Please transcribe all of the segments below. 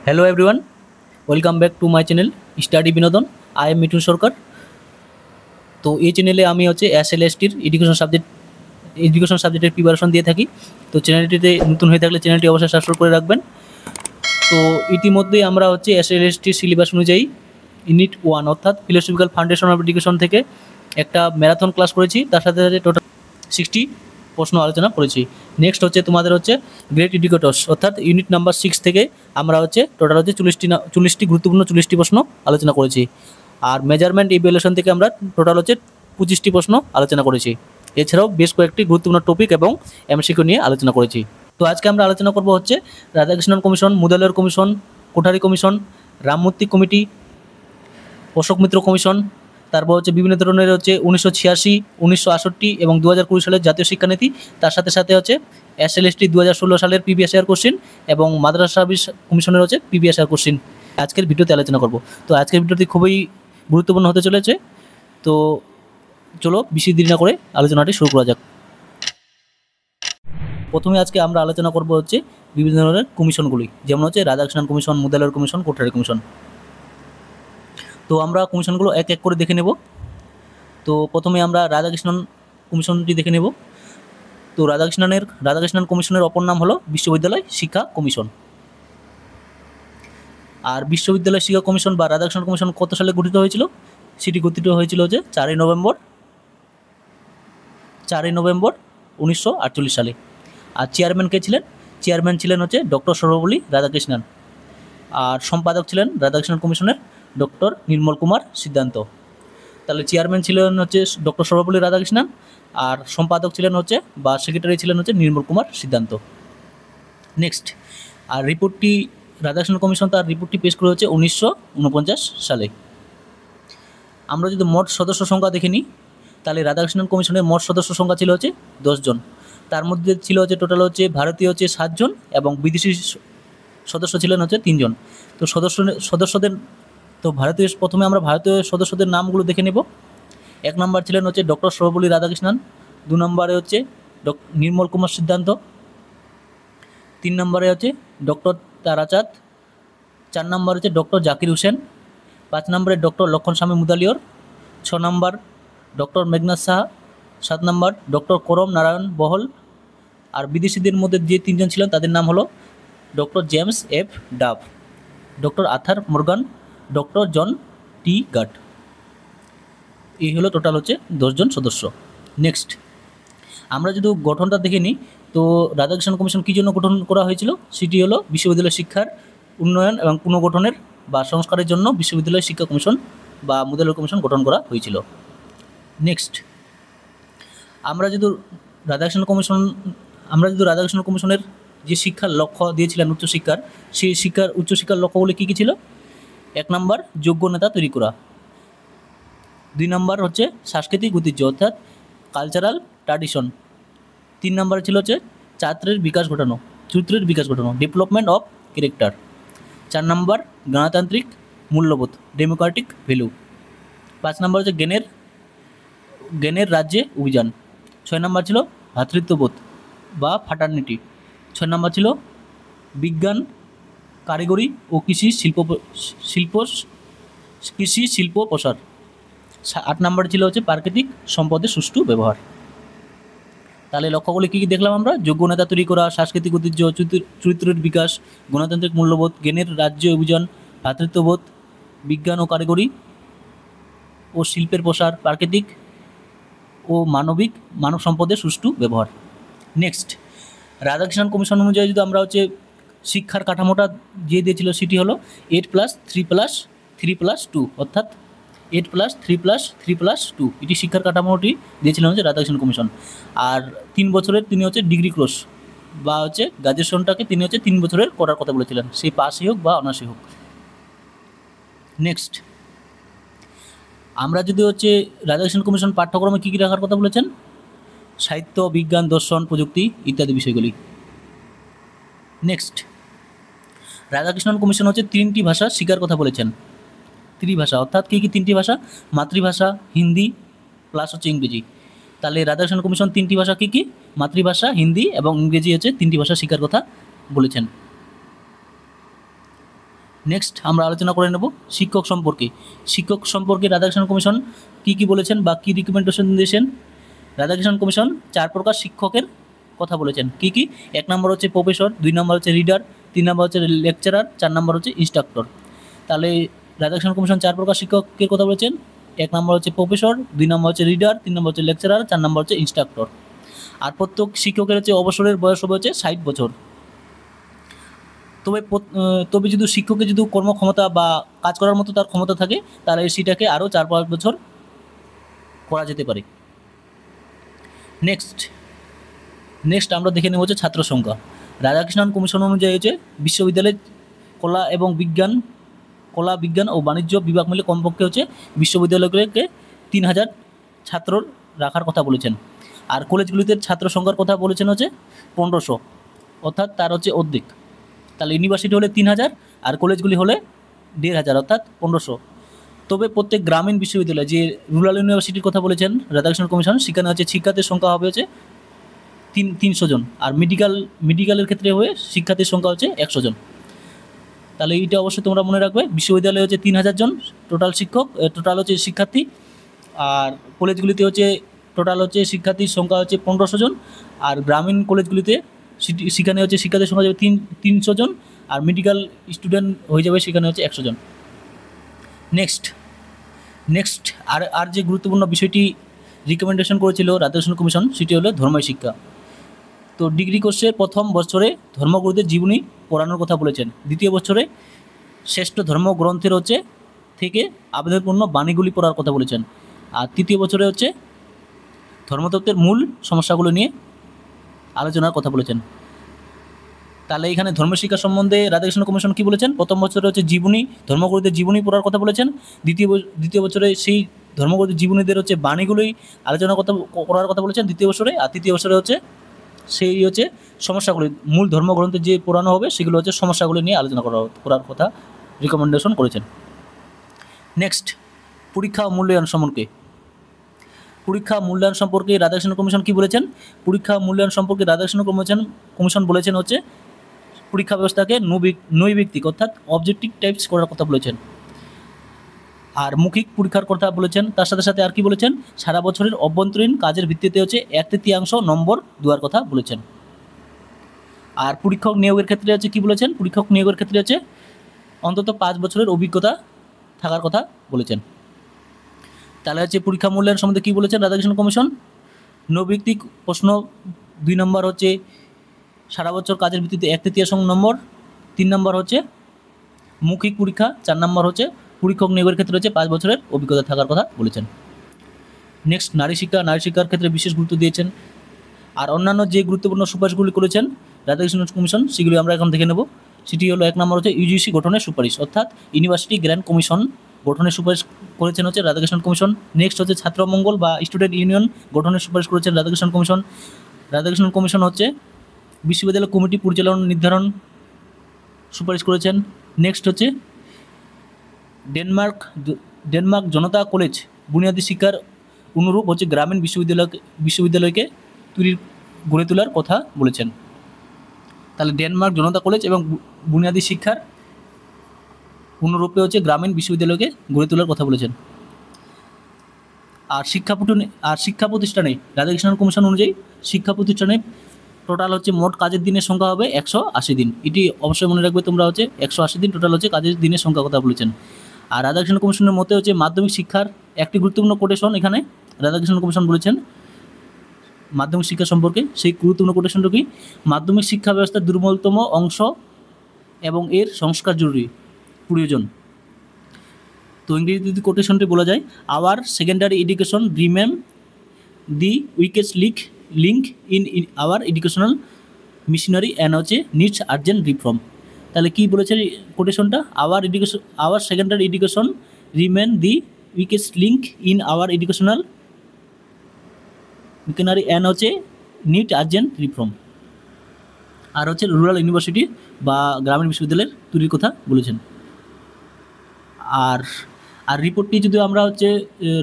Hello everyone, welcome back to my channel Study বিনোদন। I am Mithun সরকার। তো এই চ্যানেলে আমি হচ্ছে এসএলএসটির এডুকেশন সাবজেক্টের প্রিপারেশন দিয়ে থাকি। তো চ্যানেলটিতে নতুন হয়ে থাকলে চ্যানেলটি অবশ্যই সাবস্ক্রাইব করে রাখবেন। তো ইতিমধ্যেই আমরা হচ্ছে এসএলএসটির সিলেবাস অনুযায়ী ইউনিট 1 অর্থাৎ ফিলোসফিক্যাল ফাউন্ডেশন অফ এডুকেশন থেকে একটা ম্যারাথন ক্লাস করেছি, তার সাথে সাথে টোটাল 60 প্রশ্ন আলোচনা করেছি। নেক্সট হচ্ছে তোমাদের হচ্ছে গ্রেট এডুকেটর্স অর্থাৎ ইউনিট নাম্বার 6 থেকে আমরা হচ্ছে টোটাল হচ্ছে 40টি গুরুত্বপূর্ণ 40টি প্রশ্ন আলোচনা করেছি। আর মেজারমেন্ট ইভ্যালুয়েশন থেকে আমরা টোটাল হচ্ছে 25টি প্রশ্ন আলোচনা করেছি। এছাড়াও বেশ কয়েকটি গুরুত্বপূর্ণ টপিক এবং এমসিকিউ নিয়ে আলোচনা করেছি। তো আজকে আমরা আলোচনা করব হচ্ছে Radhakrishnan commission, Mudaliar commission, Kothari commission, Ramamurti committee, Ashok Mitra commission, তারপর হচ্ছে বিভিন্ন ধরনের হচ্ছে 1986, 1968 এবং 2020 সালের জাতীয় শিক্ষানীতি, তার সাথে সাথে হচ্ছে এসএলএসটি 2016 সালের প্রিভিয়াস ইয়ার কোশ্চিন এবং মাদ্রাসা সার্ভিস কমিশনের হচ্ছে প্রিভিয়াস ইয়ার কোশ্চিন আজকের ভিডিওতে আলোচনা করব। তো আজকের ভিডিওটি খুবই গুরুত্বপূর্ণ হতে চলেছে। তো চলো বেশি দেরি না করে আলোচনাটি শুরু করা যাক। প্রথমে আজকে আমরা আলোচনা করব হচ্ছে বিভিন্ন ধরনের কমিশনগুলি, যেমন হচ্ছে Radhakrishnan commission, Mudaliar commission, Kothari commission. তো আমরা কমিশনগুলো এক এক করে দেখে নেব। তো প্রথমে আমরা রাধাকৃষ্ণন কমিশনটি দেখে নেব। তো রাধাকৃষ্ণন কমিশনের অপর নাম হলো বিশ্ববিদ্যালয় শিক্ষা কমিশন। আর বিশ্ববিদ্যালয় শিক্ষা কমিশন বা রাধাকৃষ্ণন কমিশন কত সালে গঠিত হয়েছিল? সেটি গঠিত হয়েছিল যে 4ই নভেম্বর 1948 সালে। আর চেয়ারম্যান কে ছিলেন? চেয়ারম্যান ছিলেন হচ্ছে ডক্টর সর্বপল্লী রাধাকৃষ্ণন। আর সম্পাদক ছিলেন রাধাকৃষ্ণন কমিশনের ডক্টর নির্মল কুমার সিদ্ধান্ত। তাহলে চেয়ারম্যান ছিলেন হচ্ছে ডক্টর সর্বপল্লী রাধাকৃষ্ণন, আর সম্পাদক ছিলেন হচ্ছে বা সেক্রেটারি ছিলেন হচ্ছে নির্মল কুমার সিদ্ধান্ত। নেক্সট, আর রিপোর্টটি রাধাকৃষ্ণন কমিশন তার রিপোর্টটি পেশ করে হচ্ছে 1949 সালে। আমরা যদি মোট সদস্য সংখ্যা দেখে নিই, তাহলে রাধাকৃষ্ণন কমিশনের মোট সদস্য সংখ্যা ছিল হচ্ছে 10 জন। তার মধ্যে ছিল হচ্ছে টোটাল হচ্ছে ভারতীয় হচ্ছে 7 জন এবং বিদেশি সদস্য ছিলেন হচ্ছে 3 জন। তো সদস্যদের প্রথমে আমরা ভারতীয় সদস্যদের নামগুলো দেখে নেব। 1 নম্বর ছিলেন হচ্ছে ডক্টর সর্বপল্লী রাধাকৃষ্ণন, 2 নম্বরে হচ্ছে নির্মল কুমার সিদ্ধান্ত, 3 নম্বরে হচ্ছে ডক্টর তারাচাঁদ, 4 নম্বর হচ্ছে ডক্টর জাকির হোসেন, 5 নম্বরে ডক্টর লক্ষণ স্বামী মুদালিয়ার, 6 নম্বর ডক্টর মেঘনাথ সাহা, 7 নম্বর ডক্টর করম নারায়ণ বহল। আর বিদেশিদের মধ্যে যে 3 জন ছিলেন তাদের নাম হলো doctor James F Duff, doctor Arthur Morgan, doctor John T গাট। এই হলো টোটাল হচ্ছে 10 জন সদস্য। নেক্সট, আমরা যদি গঠনটা দেখে নিই, তো রাধাকৃষ্ণন কমিশন কী জন্য গঠন করা হয়েছিল? সেটি হলো বিশ্ববিদ্যালয় শিক্ষার উন্নয়ন এবং পুনর্গঠনের বা সংস্কারের জন্য বিশ্ববিদ্যালয় শিক্ষা কমিশন বা মুদালিয়ার কমিশন গঠন করা হয়েছিল। নেক্সট, আমরা যদি রাধাকৃষ্ণন কমিশনের যে শিক্ষার লক্ষ্য দিয়েছিলেন উচ্চশিক্ষার, সেই উচ্চশিক্ষার লক্ষ্যগুলি কী কী ছিল? 1 নম্বর যোগ্য নেতা তৈরি করা, 2 নম্বর হচ্ছে সাংস্কৃতিক ঐতিহ্য অর্থাৎ কালচারাল ট্র্যাডিশন, 3 নম্বর ছিল হচ্ছে চরিত্রের বিকাশ ঘটানো ডেভেলপমেন্ট অফ ক্যারেক্টার, 4 নম্বর গণতান্ত্রিক মূল্যবোধ ডেমোক্রেটিক ভ্যালু, 5 নম্বর হচ্ছে জ্ঞানের রাজ্যে অভিযান, 6 নম্বর ছিল ভ্রাতৃত্ববোধ বা ফ্র্যাটার্নিটি, 6 নম্বর ছিল বিজ্ঞান, কারিগরি ও কৃষি শিল্প প্রসার, 8 নম্বর ছিল হচ্ছে প্রাকৃতিক সম্পদের সুষ্ঠু ব্যবহার। তাহলে লক্ষ্যগুলি কী কী দেখলাম আমরা? যোগ্য নেতা তৈরি করা, সাংস্কৃতিক ঐতিহ্য, চরিত্রের বিকাশ, গণতান্ত্রিক মূল্যবোধ, জ্ঞানের রাজ্য অভিযান, ভ্রাতৃত্ববোধ, বিজ্ঞান ও কারিগরি ও শিল্পের প্রসার, প্রাকৃতিক ও মানব সম্পদের সুষ্ঠু ব্যবহার। নেক্সট, রাধাকৃষ্ণন কমিশন অনুযায়ী যদি আমরা হচ্ছে শিক্ষার কাঠামোটা যে দিয়েছিল সেটি হলো 8+3+3+2 অর্থাৎ 8+3+3+2 এটি শিক্ষার কাঠামোটি দিয়েছিলেন হচ্ছে রাধাকৃষ্ণন কমিশন। আর 3 বছরের তিনি হচ্ছে ডিগ্রি কোর্স বা হচ্ছে গ্র্যাজুয়েশনটাকে তিনি হচ্ছে 3 বছরের করার কথা বলেছিলেন, সেই পাসই হোক বা অনার্সই হোক। নেক্সট, আমরা যদি হচ্ছে রাধাকৃষ্ণন কমিশন পাঠ্যক্রমে কী কী রাখার কথা বলেছেন? সাহিত্য, বিজ্ঞান, দর্শন, প্রযুক্তি ইত্যাদি বিষয়গুলি। নেক্সট, রাধাকৃষ্ণন কমিশন হচ্ছে 3টি ভাষা শেখার কথা বলেছেন। ত্রিভাষা অর্থাৎ কী কী 3টি ভাষা? মাতৃভাষা, হিন্দি প্লাস হচ্ছে ইংরেজি। তাহলে রাধাকৃষ্ণন কমিশন 3টি ভাষা কী কী? মাতৃভাষা, হিন্দি এবং ইংরেজি হচ্ছে 3টি ভাষা শেখার কথা বলেছেন। নেক্সট আমরা আলোচনা করে নেব শিক্ষক সম্পর্কে। শিক্ষক সম্পর্কে রাধাকৃষ্ণন কমিশন কী বলেছেন বা কী রিকমেন্ডেশন দিয়েছেন। রাধাকৃষ্ণন কমিশন 4 প্রকার শিক্ষকের কথা বলেছেন। কি 1 নম্বর হচ্ছে প্রফেসর, 2 নম্বর হচ্ছে রিডার, 3 নম্বর হচ্ছে লেকচারার, 4 নম্বর হচ্ছে ইনস্ট্রাক্টর। তাহলে রাধাকৃষ্ণন কমিশন 4 প্রকার শিক্ষকের কথা বলেছেন। 1 নম্বর হচ্ছে প্রফেসর, 2 নম্বর হচ্ছে রিডার, 3 নম্বর হচ্ছে লেকচারার, 4 নম্বর হচ্ছে ইনস্ট্রাক্টর। আর প্রত্যেক শিক্ষকের হচ্ছে অবসরের বয়স হবে হচ্ছে 60 বছর। তবে যদি শিক্ষকের যদি কর্মক্ষমতা বা কাজ করার মতো তার ক্ষমতা থাকে, তাহলে সেটাকে আরও 4-5 বছর করা যেতে পারে। নেক্সট আমরা দেখে নেব হচ্ছে ছাত্র সংখ্যা। রাধাকৃষ্ণন কমিশন অনুযায়ী হচ্ছে বিশ্ববিদ্যালয়ের কলা বিজ্ঞান ও বাণিজ্য বিভাগ মিলে কমপক্ষে হচ্ছে বিশ্ববিদ্যালয়গুলোকে 3000 ছাত্র রাখার কথা বলেছেন। আর কলেজগুলিতে ছাত্র সংখ্যার কথা বলেছেন হচ্ছে 1500, অর্থাৎ তার হচ্ছে অর্ধেক। তাহলে ইউনিভার্সিটি হলে 3000 আর কলেজগুলি হলে 1500, অর্থাৎ 1500। তবে প্রত্যেক গ্রামীণ বিশ্ববিদ্যালয়, যে রুরাল ইউনিভার্সিটির কথা বলেছেন রাধাকৃষ্ণন কমিশন, সেখানে হচ্ছে শিক্ষার্থীর সংখ্যা হবে হচ্ছে 300 জন। আর মেডিকেলের ক্ষেত্রে হয়ে শিক্ষার্থীর সংখ্যা হচ্ছে 100 জন। তাহলে এইটা অবশ্যই তোমরা মনে রাখবে। বিশ্ববিদ্যালয়ে হচ্ছে 3000 জন টোটাল হচ্ছে শিক্ষার্থী। আর কলেজগুলিতে হচ্ছে টোটাল হচ্ছে শিক্ষার্থীর সংখ্যা হচ্ছে 1500 জন। আর গ্রামীণ কলেজগুলিতে সেখানে হচ্ছে শিক্ষার্থীর সংখ্যা যাবে 300 জন। আর মেডিকেল স্টুডেন্ট হয়ে যাবে সেখানে হচ্ছে 100 জন। নেক্সট আর যে গুরুত্বপূর্ণ বিষয়টি রিকমেন্ডেশন করেছিল রাধাকৃষ্ণন কমিশন, সেটি হলো ধর্মীয় শিক্ষা। তো ডিগ্রি কোর্সে প্রথম বছরে ধর্মগুরুদের জীবনী পড়ানোর কথা বলেছেন। দ্বিতীয় বছরে শ্রেষ্ঠ ধর্মগ্রন্থের হচ্ছে থেকে আবেদনপূর্ণ বাণীগুলি পড়ার কথা বলেছেন। আর তৃতীয় বছরে হচ্ছে ধর্মতত্ত্বের মূল সমস্যাগুলো নিয়ে আলোচনার কথা বলেছেন। তাহলে এখানে ধর্মশিক্ষা সম্বন্ধে রাধাকৃষ্ণ কমিশন কী বলেছেন? প্রথম বছরে হচ্ছে জীবনী, ধর্মগুরুদের জীবনী পড়ার কথা বলেছেন। দ্বিতীয় বছরে সেই ধর্মগুরুদের জীবনীদের হচ্ছে বাণীগুলোই করার কথা বলেছেন দ্বিতীয় বছরে। আর তৃতীয় বছরে হচ্ছে সেই হচ্ছে সমস্যাগুলি, মূল ধর্মগ্রন্থে যে পড়ানো হবে সেগুলো হচ্ছে সমস্যাগুলি নিয়ে আলোচনা করার কথা রিকমেন্ডেশন করেছেন। নেক্সট, পরীক্ষা ও মূল্যায়ন সম্পর্কে রাধাকৃষ্ণ কমিশন কী বলেছেন? পরীক্ষা মূল্যায়ন সম্পর্কে রাধাকৃষ্ণ কমিশন বলেছেন হচ্ছে পরীক্ষা ব্যবস্থাকে নৈর্ব্যক্তিক অর্থাৎ অবজেক্টিভ টাইপস করার কথা বলেছেন। আর মৌখিক পরীক্ষার কথা বলেছেন। তার সাথে সাথে আর কি বলেছেন? সারা বছরের অভ্যন্তরীণ কাজের ভিত্তিতে হচ্ছে 1/3 নম্বর দেওয়ার কথা বলেছেন। আর পরীক্ষক নিয়োগের ক্ষেত্রে হচ্ছে কী বলেছেন? পরীক্ষক নিয়োগের ক্ষেত্রে হচ্ছে অন্তত 5 বছরের অভিজ্ঞতা থাকার কথা বলেছেন। তাহলে হচ্ছে পরীক্ষা মূল্যায়ন সম্বন্ধে কী বলেছেন রাধাকৃষ্ণ কমিশন? নৈর্ব্যক্তিক প্রশ্ন 2 নম্বর হচ্ছে সারা বছর কাজের ভিত্তিতে 1/3 নম্বর, 3 নম্বর হচ্ছে মৌখিক পরীক্ষা, 4 নম্বর হচ্ছে পরীক্ষক নিয়োগের ক্ষেত্রে হচ্ছে 5 বছরের অভিজ্ঞতা থাকার কথা বলেছেন। নেক্সট, নারী শিক্ষার ক্ষেত্রে বিশেষ গুরুত্ব দিয়েছেন। আর অন্যান্য যে গুরুত্বপূর্ণ সুপারিশগুলি করেছেন রাধাকৃষ্ণ কমিশন, সেগুলি আমরা এখন দেখে নেব। সেটি হলো 1 নম্বর হচ্ছে ইউজিসি গঠনের সুপারিশ, অর্থাৎ ইউনিভার্সিটি গ্র্যান্ড কমিশন গঠনের সুপারিশ করেছেন হচ্ছে রাধাকৃষ্ণ কমিশন। নেক্সট হচ্ছে ছাত্র মঙ্গল বা স্টুডেন্ট ইউনিয়ন গঠনের সুপারিশ করেছেন রাধাকৃষ্ণ কমিশন হচ্ছে বিশ্ববিদ্যালয় কমিটি পরিচালনা নির্ধারণ সুপারিশ করেছেন। নেক্সট হচ্ছে ডেনমার্ক জনতা কলেজ বুনিয়াদী শিক্ষার অনুরূপ হচ্ছে গ্রামীণ বিশ্ববিদ্যালয়কে গড়ে তোলার কথা বলেছেন। তাহলে ডেনমার্ক জনতা কলেজ এবং বুনিয়াদী শিক্ষার অনুরূপে হচ্ছে গ্রামীণ বিশ্ববিদ্যালয়কে গড়ে তোলার কথা বলেছেন। আর শিক্ষা প্রতিষ্ঠানে রাধাকৃষ্ণন কমিশন অনুযায়ী শিক্ষা প্রতিষ্ঠানে টোটাল হচ্ছে মোট কাজের দিনের সংখ্যা হবে 180 দিন। এটি অবশ্যই মনে রাখবে তোমরা, হচ্ছে 180 দিন টোটাল হচ্ছে কাজের দিনের সংখ্যা কথা বলেছেন। আর রাধাকৃষ্ণ কমিশনের মতে হচ্ছে মাধ্যমিক শিক্ষার একটি গুরুত্বপূর্ণ কোটেশন এখানে রাধাকৃষ্ণ কমিশন বলেছেন মাধ্যমিক শিক্ষা সম্পর্কে। সেই গুরুত্বপূর্ণ কোটেশনটা কি? মাধ্যমিক শিক্ষা ব্যবস্থার দুর্বলতম অংশ এবং এর সংস্কার জরুরি প্রয়োজন। তো ইংরেজিতে যদি কোটেশনটি বলা যায়, our secondary education remains the weakest link in our educational machinery and হচ্ছে নিডস আর্জেন্ট রিফর্ম। তাহলে কী বলেছে কোটেশনটা? Our secondary education remains the weakest link in our educational machinery and হচ্ছে নিড আর্জেন্ট রিফর্ম। আর হচ্ছে রুরাল ইউনিভার্সিটি বা গ্রামীণ বিশ্ববিদ্যালয়ের তৈরির কথা বলেছেন। আর রিপোর্টটি যদি আমরা হচ্ছে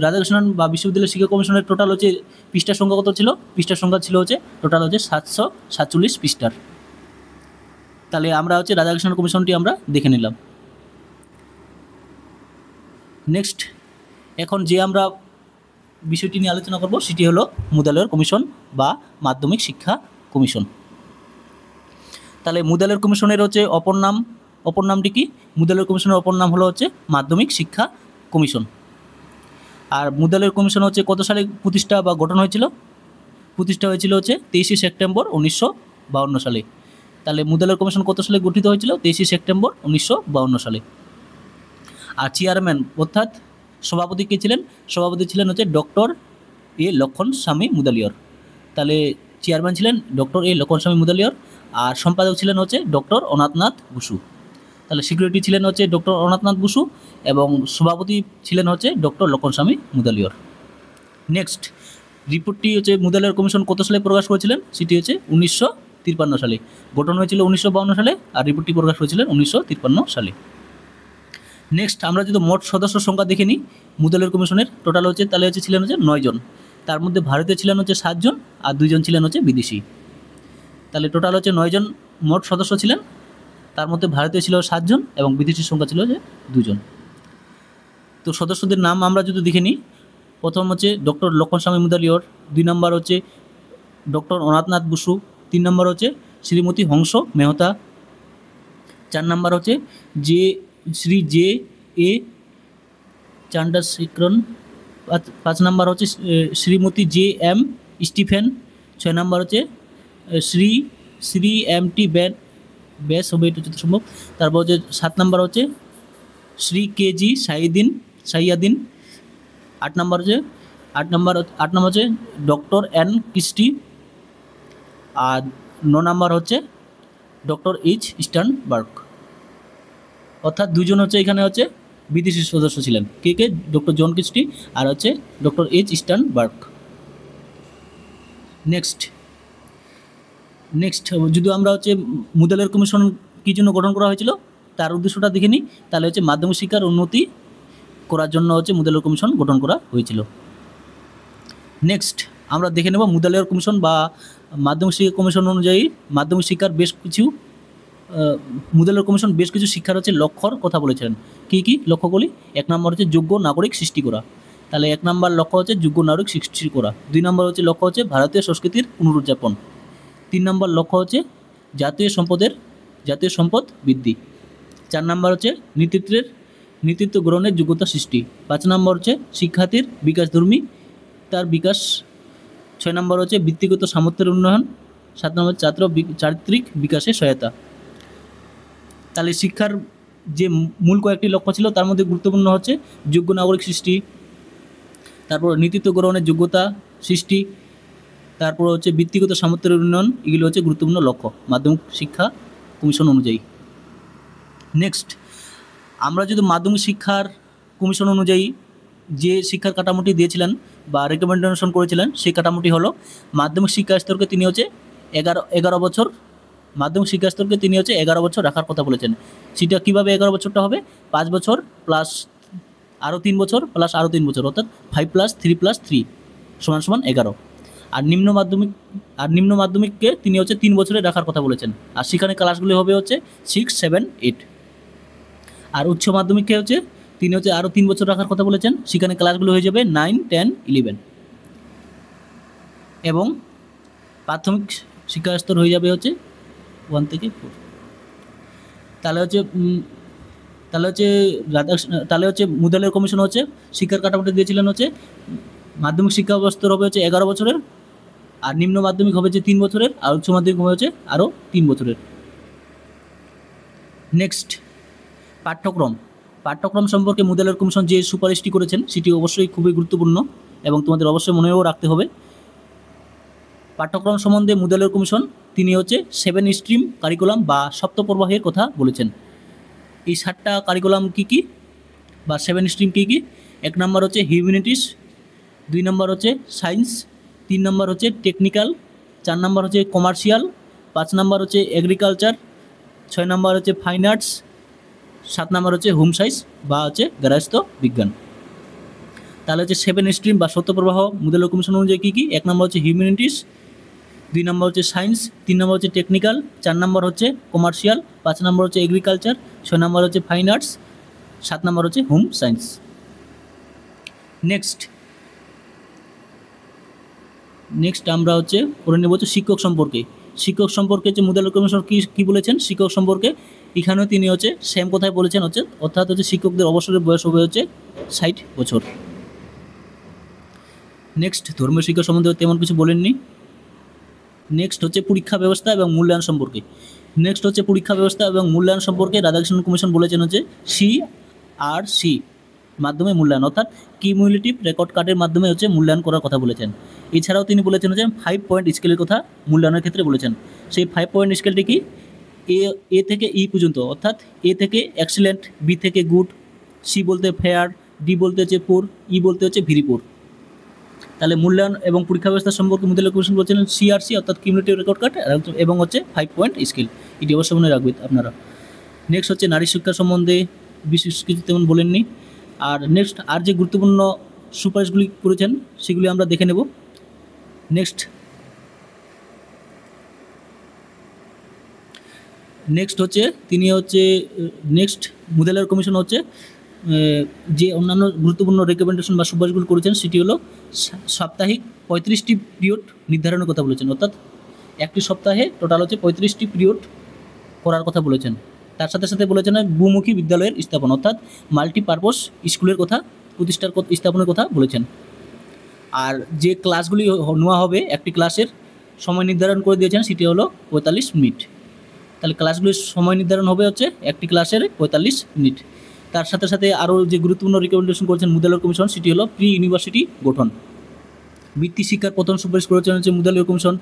রাধাকৃষ্ণন বা বিশ্ববিদ্যালয় শিক্ষা কমিশনের টোটাল হচ্ছে পৃষ্ঠার সংখ্যা কত ছিল? পৃষ্ঠার সংখ্যা ছিল হচ্ছে টোটাল হচ্ছে 747 পৃষ্ঠার। তাহলে আমরা হচ্ছে রাধাকৃষ্ণন কমিশনটি আমরা দেখে নিলাম। নেক্সট, এখন যে আমরা বিষয়টি নিয়ে আলোচনা করব সেটি হলো মুদালিয়র কমিশন বা মাধ্যমিক শিক্ষা কমিশন। তাহলে মুদালিয়র কমিশনের হচ্ছে অপর নামটি কি? মুদালিয়র কমিশনের অপর নাম হলো হচ্ছে মাধ্যমিক শিক্ষা কমিশন। আর মুদালিয়র কমিশন হচ্ছে কত সালে প্রতিষ্ঠা বা গঠন হয়েছিল? প্রতিষ্ঠা হয়েছিল হচ্ছে 23শে সেপ্টেম্বর 1952 সালে। তাহলে মুদালিয়র কমিশন কত সালে গঠিত হয়েছিল? 23শে সেপ্টেম্বর 1952 সালে। আর চেয়ারম্যান অর্থাৎ সভাপতি কে ছিলেন? সভাপতি ছিলেন হচ্ছে ডক্টর এ লক্ষণস্বামী মুদালিয়র। তাহলে চেয়ারম্যান ছিলেন ডক্টর এ লক্ষণস্বামী মুদালিয়র, আর সম্পাদক ছিলেন হচ্ছে ডক্টর অনাথনাথ বসু। তাহলে সিকিউরিটি ছিলেন হচ্ছে ডক্টর অনাথনাথ বসু এবং সভাপতি ছিলেন হচ্ছে ডক্টর লক্ষণস্বামী মুদালিয়র। নেক্সট, রিপোর্টটি হচ্ছে মুদালিয়র কমিশন কত সালে প্রকাশ করেছিলেন? সেটি হচ্ছে 1953 সালে। গঠন হয়েছিল 1952 সালে আর রিপোর্টটি প্রকাশ হয়েছিলেন 1953 সালে। নেক্সট, আমরা যদি মোট সদস্য সংখ্যা দেখে নিই মুদালিয়র কমিশনের, টোটাল হচ্ছে তাহলে হচ্ছে ছিলেন হচ্ছে 9 জন। তার মধ্যে ভারতীয় ছিলেন হচ্ছে 7 জন আর 2 জন ছিলেন হচ্ছে বিদেশি। তাহলে টোটাল হচ্ছে 9 জন মোট সদস্য ছিলেন, তার মধ্যে ভারতীয় ছিল 7 জন এবং বিদেশির সংখ্যা ছিল যে 2 জন। তো সদস্যদের নাম আমরা যদি দেখে নিই, প্রথম হচ্ছে ডক্টর লক্ষণস্বামী মুদালিয়র, 2 নম্বর হচ্ছে ডক্টর অনাথনাথ বসু, 3 নম্বর হচ্ছে শ্রীমতী হংস মেহতা, 4 নম্বর হচ্ছে শ্রী জে এ চান্দ্রশেখরন, 5 নম্বর হচ্ছে শ্রীমতী জে এম স্টিফেন, 6 নম্বর হচ্ছে শ্রী এম টি ব্যাস হবে এটা যত সম্ভব। তারপর হচ্ছে 7 নম্বর হচ্ছে শ্রী কে জি সাইয়াদিন, 8 নম্বর হচ্ছে ডক্টর এন ক্রিস্টি, আর 9 নম্বর হচ্ছে ডক্টর এইচ স্টার্নবার্গ। অর্থাৎ 2 জন হচ্ছে এখানে হচ্ছে বিদেশি সদস্য ছিলেন। কে? ডক্টর জন ক্রিস্টি আর হচ্ছে ডক্টর এইচ স্টার্নবার্গ। নেক্সট যদি আমরা হচ্ছে মুদালিয়র কমিশন কী জন্য গঠন করা হয়েছিল তার উদ্দেশ্যটা দেখে নিই, তাহলে হচ্ছে মাধ্যমিক শিক্ষার উন্নতি করার জন্য হচ্ছে মুদালিয়র কমিশন গঠন করা হয়েছিল। নেক্সট, আমরা দেখে নেব মুদালিয়র কমিশন বা মাধ্যমিক শিক্ষা কমিশন অনুযায়ী মাধ্যমিক শিক্ষার মুদালিয়র কমিশন বেশ কিছু শিক্ষার হচ্ছে লক্ষ্যর কথা বলেছিলেন। কী লক্ষ্যগুলি? 1 নম্বর হচ্ছে যোগ্য নাগরিক সৃষ্টি করা। তাহলে 1 নম্বর লক্ষ্য হচ্ছে যোগ্য নাগরিক সৃষ্টি করা। 2 নম্বর হচ্ছে লক্ষ্য হচ্ছে ভারতীয় সংস্কৃতির পুনরুজ্জাপন। 3 নম্বর লক্ষ্য হচ্ছে জাতীয় সম্পদ বৃদ্ধি। 4 নম্বর হচ্ছে নেতৃত্ব গ্রহণের যোগ্যতা সৃষ্টি। 5 নম্বর হচ্ছে শিক্ষার্থীর তার বিকাশ। 6 নম্বর হচ্ছে বৃত্তিগত সামর্থ্যের উন্নয়ন। 7 নম্বর চারিত্রিক বিকাশে সহায়তা। তাহলে শিক্ষার যে মূল কয়েকটি লক্ষ্য ছিল তার মধ্যে গুরুত্বপূর্ণ হচ্ছে যোগ্য নাগরিক সৃষ্টি, তারপর নেতৃত্ব গ্রহণের যোগ্যতা সৃষ্টি, তারপর হচ্ছে বৃত্তিগত সামর্থ্যের উন্নয়ন। এগুলো হচ্ছে গুরুত্বপূর্ণ লক্ষ্য মাধ্যমিক শিক্ষা কমিশন অনুযায়ী। নেক্সট, আমরা যদি মাধ্যমিক শিক্ষার কমিশন অনুযায়ী যে শিক্ষার কাঠামোটি দিয়েছিলেন বা রেকমেন্ডেশন করেছিলেন সেই কাঠামোটি হলো মাধ্যমিক শিক্ষা স্তরকে তিনি হচ্ছে 11 বছর মাধ্যমিক শিক্ষা স্তরকে তিনি হচ্ছে 11 বছর রাখার কথা বলেছেন। সেটা কীভাবে 11 বছরটা হবে? 5 বছর প্লাস আরও 3 বছর প্লাস আরও 3 বছর, অর্থাৎ 5 + 3 + 3 = 11। আর নিম্ন মাধ্যমিককে তিনি হচ্ছে 3 বছরে রাখার কথা বলেছেন। আর সেখানে ক্লাসগুলি হবে হচ্ছে 6, 7, 8। আর উচ্চ মাধ্যমিককে হচ্ছে তিনি হচ্ছে আরও 3 বছর রাখার কথা বলেছেন। সেখানে ক্লাসগুলো হয়ে যাবে 9, 10, 11 এবং প্রাথমিক শিক্ষা স্তর হয়ে যাবে হচ্ছে 1 থেকে 4। তাহলে হচ্ছে মুদালিয়র কমিশন হচ্ছে শিক্ষার কাঠামোটা দিয়েছিলেন হচ্ছে মাধ্যমিক শিক্ষা স্তর হবে হচ্ছে 11 বছরের, আর নিম্ন মাধ্যমিক হবে যে 3 বছরের, আর উচ্চ মাধ্যমিক হবে হচ্ছে আরও 3 বছরের। নেক্সট, পাঠ্যক্রম সম্পর্কে মুদালিয়র কমিশন যে সুপারিশটি করেছেন সেটি অবশ্যই খুবই গুরুত্বপূর্ণ এবং তোমাদের অবশ্যই মনেও রাখতে হবে। পাঠ্যক্রম সম্বন্ধে মুদালিয়র কমিশন তিনি হচ্ছে 7 স্ট্রিম কারিকুলাম বা সপ্তপ্রবাহের কথা বলেছেন। এই 7টা কারিকুলাম কী বা 7 স্ট্রিম কী? 1 নম্বর হচ্ছে হিউম্যানিটিস, 2 নম্বর হচ্ছে সায়েন্স, 3 নম্বর হচ্ছে টেকনিক্যাল, 4 নম্বর হচ্ছে কমার্শিয়াল, 5 নম্বর হচ্ছে এগ্রিকালচার, 6 নম্বর হচ্ছে ফাইন আর্টস, 7 নম্বর হচ্ছে হোম সায়েন্স বা হচ্ছে গৃহস্থ বিজ্ঞান। তাহলে হচ্ছে 7 স্ট্রিম বা সত্যপ্রবাহ মুদালিয়র কমিশন অনুযায়ী কী? 1 নম্বর হচ্ছে হিউম্যানিটিস, 2 নম্বর হচ্ছে সায়েন্স, 3 নম্বর হচ্ছে টেকনিক্যাল, 4 নম্বর হচ্ছে কমার্শিয়াল, 5 নম্বর হচ্ছে এগ্রিকালচার, 6 নম্বর হচ্ছে ফাইন আর্টস, 7 নম্বর হচ্ছে হোম সায়েন্স। নেক্সট আমরা হচ্ছে করে নেব হচ্ছে শিক্ষক সম্পর্কে হচ্ছে মুদাল্লাহ কমিশন কী বলেছেন শিক্ষক সম্পর্কে। এখানেও তিনি হচ্ছে সেম কথাই বলেছেন হচ্ছে, অর্থাৎ হচ্ছে শিক্ষকদের অবসরের বয়স হবে হচ্ছে 60 বছর। নেক্সট ধর্মীয় শিক্ষা সম্বন্ধে তেমন কিছু বলেননি। নেক্সট হচ্ছে পরীক্ষা ব্যবস্থা এবং মূল্যায়ন সম্পর্কে রাধাকৃষ্ণন কমিশন বলেছেন হচ্ছে CRC মাধ্যমে মূল্যায়ন, অর্থাৎ কিউমুলেটিভ রেকর্ড কার্ডের মাধ্যমে হচ্ছে মূল্যায়ন করার কথা বলেছেন। এছাড়াও তিনি বলেছেন হচ্ছে 5 পয়েন্ট স্কেলের কথা মূল্যায়নের ক্ষেত্রে বলেছেন। সেই 5 পয়েন্ট স্কেলটি কি, এ থেকে ই পর্যন্ত, অর্থাৎ এ থেকে এক্সিলেন্ট, বি থেকে গুড, সি বলতে ফেয়ার, ডি বলতে হচ্ছে পুর, ই বলতে হচ্ছে ভেরি পুর। তাহলে মূল্যায়ন এবং পরীক্ষা ব্যবস্থা সম্পর্কে মুদাল্লাহ কমিশন বলছিলেন CRC অর্থাৎ কিউমুলেটিভ রেকর্ড কার্ড এবং হচ্ছে 5 পয়েন্ট স্কেল, এটি অবশ্যই মনে রাখবেন আপনারা। নেক্সট হচ্ছে নারী শিক্ষা সম্বন্ধে বিশেষ কিছু তেমন বলেননি। আর নেক্সট আর যে গুরুত্বপূর্ণ সুপারিশগুলি করেছেন সেগুলি আমরা দেখে নেব। নেক্সট হচ্ছে তিনি হচ্ছে মুদাল্লাহ কমিশন হচ্ছে যে অন্যান্য গুরুত্বপূর্ণ রেকমেন্ডেশন বা সুপারিশগুলি করেছেন সেটি হলো সাপ্তাহিক 35টি পিরিয়ড নির্ধারণের কথা বলেছেন, অর্থাৎ একটি সপ্তাহে টোটাল হচ্ছে 35টি পিরিয়ড করার কথা বলেছেন। তার সাথে সাথে বলেছেন বহুমুখী বিদ্যালয়ের স্থাপন, অর্থাৎ মাল্টিপারপস স্কুলের কথা স্থাপনের কথা বলেছেন। আর যে ক্লাসগুলি নেওয়া হবে একটি ক্লাসের সময় নির্ধারণ করে দিয়েছেন সেটি হলো 45 মিনিট। তাহলে ক্লাসগুলির সময় নির্ধারণ হবে হচ্ছে একটি ক্লাসের 45 মিনিট। তার সাথে সাথে আরও যে গুরুত্বপূর্ণ রিকমেন্ডেশন করেছেন মুদাল্লাহ কমিশন সেটি হলো প্রি ইউনিভার্সিটি গঠন। বৃত্তি শিক্ষার প্রথম সুপারিশ করেছেন হচ্ছে মুদাল্লাহ কমিশন।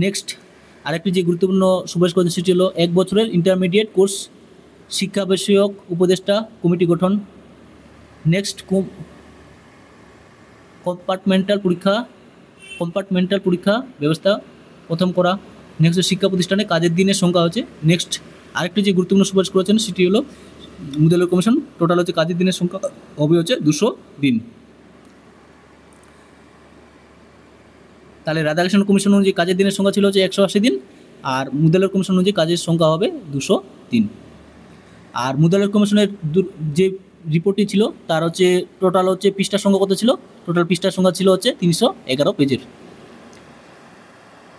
নেক্সট আরেকটি যে গুরুত্বপূর্ণ সুপারিশ করেছেন সেটি হলো 1 বছরের ইন্টারমিডিয়েট কোর্স শিক্ষা বিষয়ক উপদেষ্টা কমিটি গঠন। নেক্সট কম্পার্টমেন্টাল পরীক্ষা ব্যবস্থা প্রথম করা। নেক্সট শিক্ষা প্রতিষ্ঠানে কাজের দিনের সংখ্যা হচ্ছে। নেক্সট আরেকটি যে গুরুত্বপূর্ণ সুপারিশ করেছেন সেটি হলো মুদাল্লাহ কমিশন টোটাল হচ্ছে কাজের দিনের সংখ্যা হবে হচ্ছে 200 দিন। তাহলে রাধাকৃষ্ণন কমিশন অনুযায়ী কাজের দিনের সংখ্যা ছিল হচ্ছে 180 দিন, আর মুদাল্লাহ কমিশন অনুযায়ী কাজের সংখ্যা হবে 200 দিন। আর মুদাল্লাহ কমিশনের যে রিপোর্টটি ছিল তার হচ্ছে টোটাল হচ্ছে পৃষ্ঠার সংখ্যা কত ছিল, টোটাল পৃষ্ঠার সংখ্যা ছিল হচ্ছে 311 পেজের।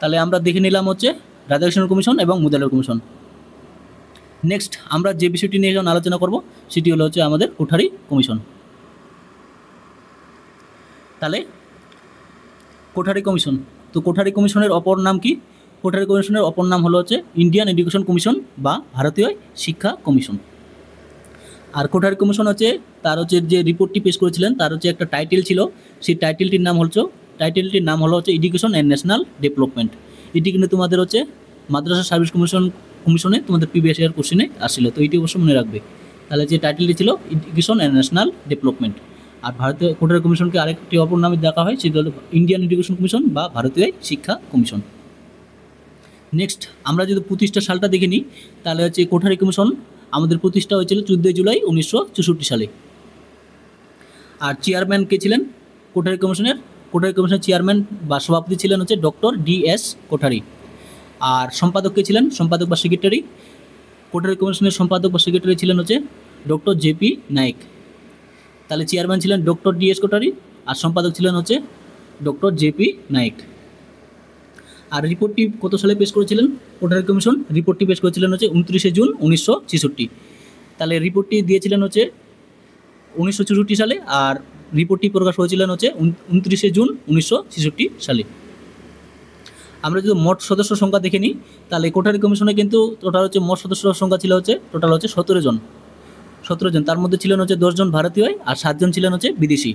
তাহলে আমরা দেখে নিলাম হচ্ছে রাধাকৃষ্ণন কমিশন এবং মুদাল্লাহ কমিশন। নেক্সট আমরা যে বিষয়টি নিয়ে এখন আলোচনা করব সেটি হলো হচ্ছে আমাদের কোঠারি কমিশন। তাহলে কোঠারি কমিশন, তো কোঠারি কমিশনের অপর নাম কি? কোঠারি কমিশনের অপর নাম হলো হচ্ছে ইন্ডিয়ান এডুকেশন কমিশন বা ভারতীয় শিক্ষা কমিশন। আর কোঠারি কমিশন হচ্ছে তার হচ্ছে যে রিপোর্টটি পেশ করেছিলেন তার হচ্ছে একটা টাইটেল ছিল, সেই টাইটেলটির নাম হলো হচ্ছে এডুকেশন অ্যান্ড ন্যাশনাল ডেভেলপমেন্ট। এটি কিন্তু তোমাদের হচ্ছে মাদ্রাসা সার্ভিস কমিশনে তোমাদের প্রিভিয়াস ইয়ার কোশ্চেনে আসছিল, তো এটি অবশ্যই মনে রাখবে। তাহলে যে টাইটেলটি ছিল এডুকেশন অ্যান্ড ন্যাশনাল ডেভেলপমেন্ট। আর ভারতীয় কোঠারি কমিশনকে আরেকটি অপর নামে দেখা হয়, সেটি হলো ইন্ডিয়ান এডুকেশন কমিশন বা ভারতীয় শিক্ষা কমিশন। নেক্সট আমরা যদি প্রতিষ্ঠা সালটা দেখে নিই তাহলে হচ্ছে কোঠারি কমিশন আমাদের প্রতিষ্ঠা হয়েছিল 14 জুলাই 1964 সালে। আর চেয়ারম্যান কে ছিলেন কোঠারি কমিশনের চেয়ারম্যান বা সভাপতি ছিলেন হচ্ছে ডক্টর DS কোঠারি। আর সম্পাদক কে ছিলেন, সম্পাদক বা সেক্রেটারি, কোঠারি কমিশনের সম্পাদক বা সেক্রেটারি ছিলেন হচ্ছে ডক্টর JP নায়েক। তাহলে চেয়ারম্যান ছিলেন ডক্টর DS কোঠারি আর সম্পাদক ছিলেন হচ্ছে ডক্টর JP নায়েক। আর রিপোর্টটি কত সালে পেশ করেছিলেন কোঠারি কমিশন? রিপোর্টটি পেশ করেছিলেন হচ্ছে 29 জুন 1966। তাহলে রিপোর্টটি দিয়েছিলেন হচ্ছে 1964 সালে আর রিপোর্টটি প্রকাশ হয়েছিলেন হচ্ছে 29 জুন 1966 সালে। আমরা যদি মোট সদস্য সংখ্যা দেখে নিই তাহলে কোঠারি কমিশনে কিন্তু টোটাল হচ্ছে মোট সদস্য সংখ্যা ছিল হচ্ছে টোটাল হচ্ছে 17 জন। তার মধ্যে ছিলেন হচ্ছে 10 জন ভারতীয় আর 7 জন ছিলেন হচ্ছে বিদেশি।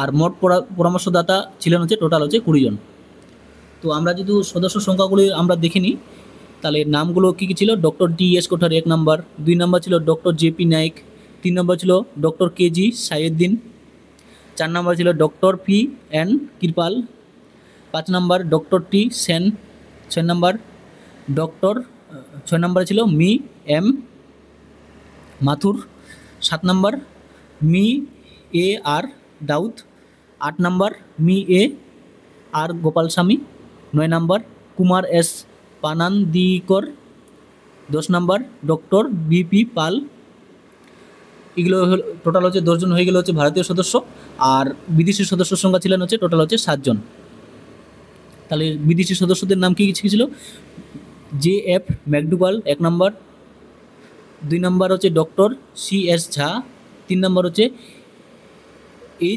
আর মোট পরামর্শদাতা ছিলেন হচ্ছে টোটাল হচ্ছে 20 জন। তো আমরা যদি সদস্য সংখ্যাগুলি আমরা দেখে নিই তাহলে নামগুলো কী কী ছিল? ডক্টর DS কোঠারি 1 নম্বর, 2 নম্বর ছিল ডক্টর JP নায়েক, 3 নম্বর ছিল ডক্টর KG সাইয়েদ্দিন, 4 নম্বর ছিল ডক্টর PN কৃপাল, 5 নম্বর ডক্টর T সেন, 6 নম্বর ছিল মি M মাথুর, 7 নম্বর মি AR দাউদ, 8 নম্বর মি AR গোপালস্বামী, 9 নম্বর কুমার S পানান্দিকর, 10 নম্বর ডক্টর BP পাল, এগুলো টোটাল হচ্ছে 10 জন হয়ে গেলে হচ্ছে ভারতীয় সদস্য, আর বিদেশি সদস্যর সংখ্যা ছিলেন হচ্ছে টোটাল হচ্ছে 7 জন। তাহলে বিদেশি সদস্যদের নাম কী কী ছিল? JF ম্যাকডুগাল 1 নম্বর, 2 নম্বর হচ্ছে ডক্টর CS ঝা, 3 নম্বর হচ্ছে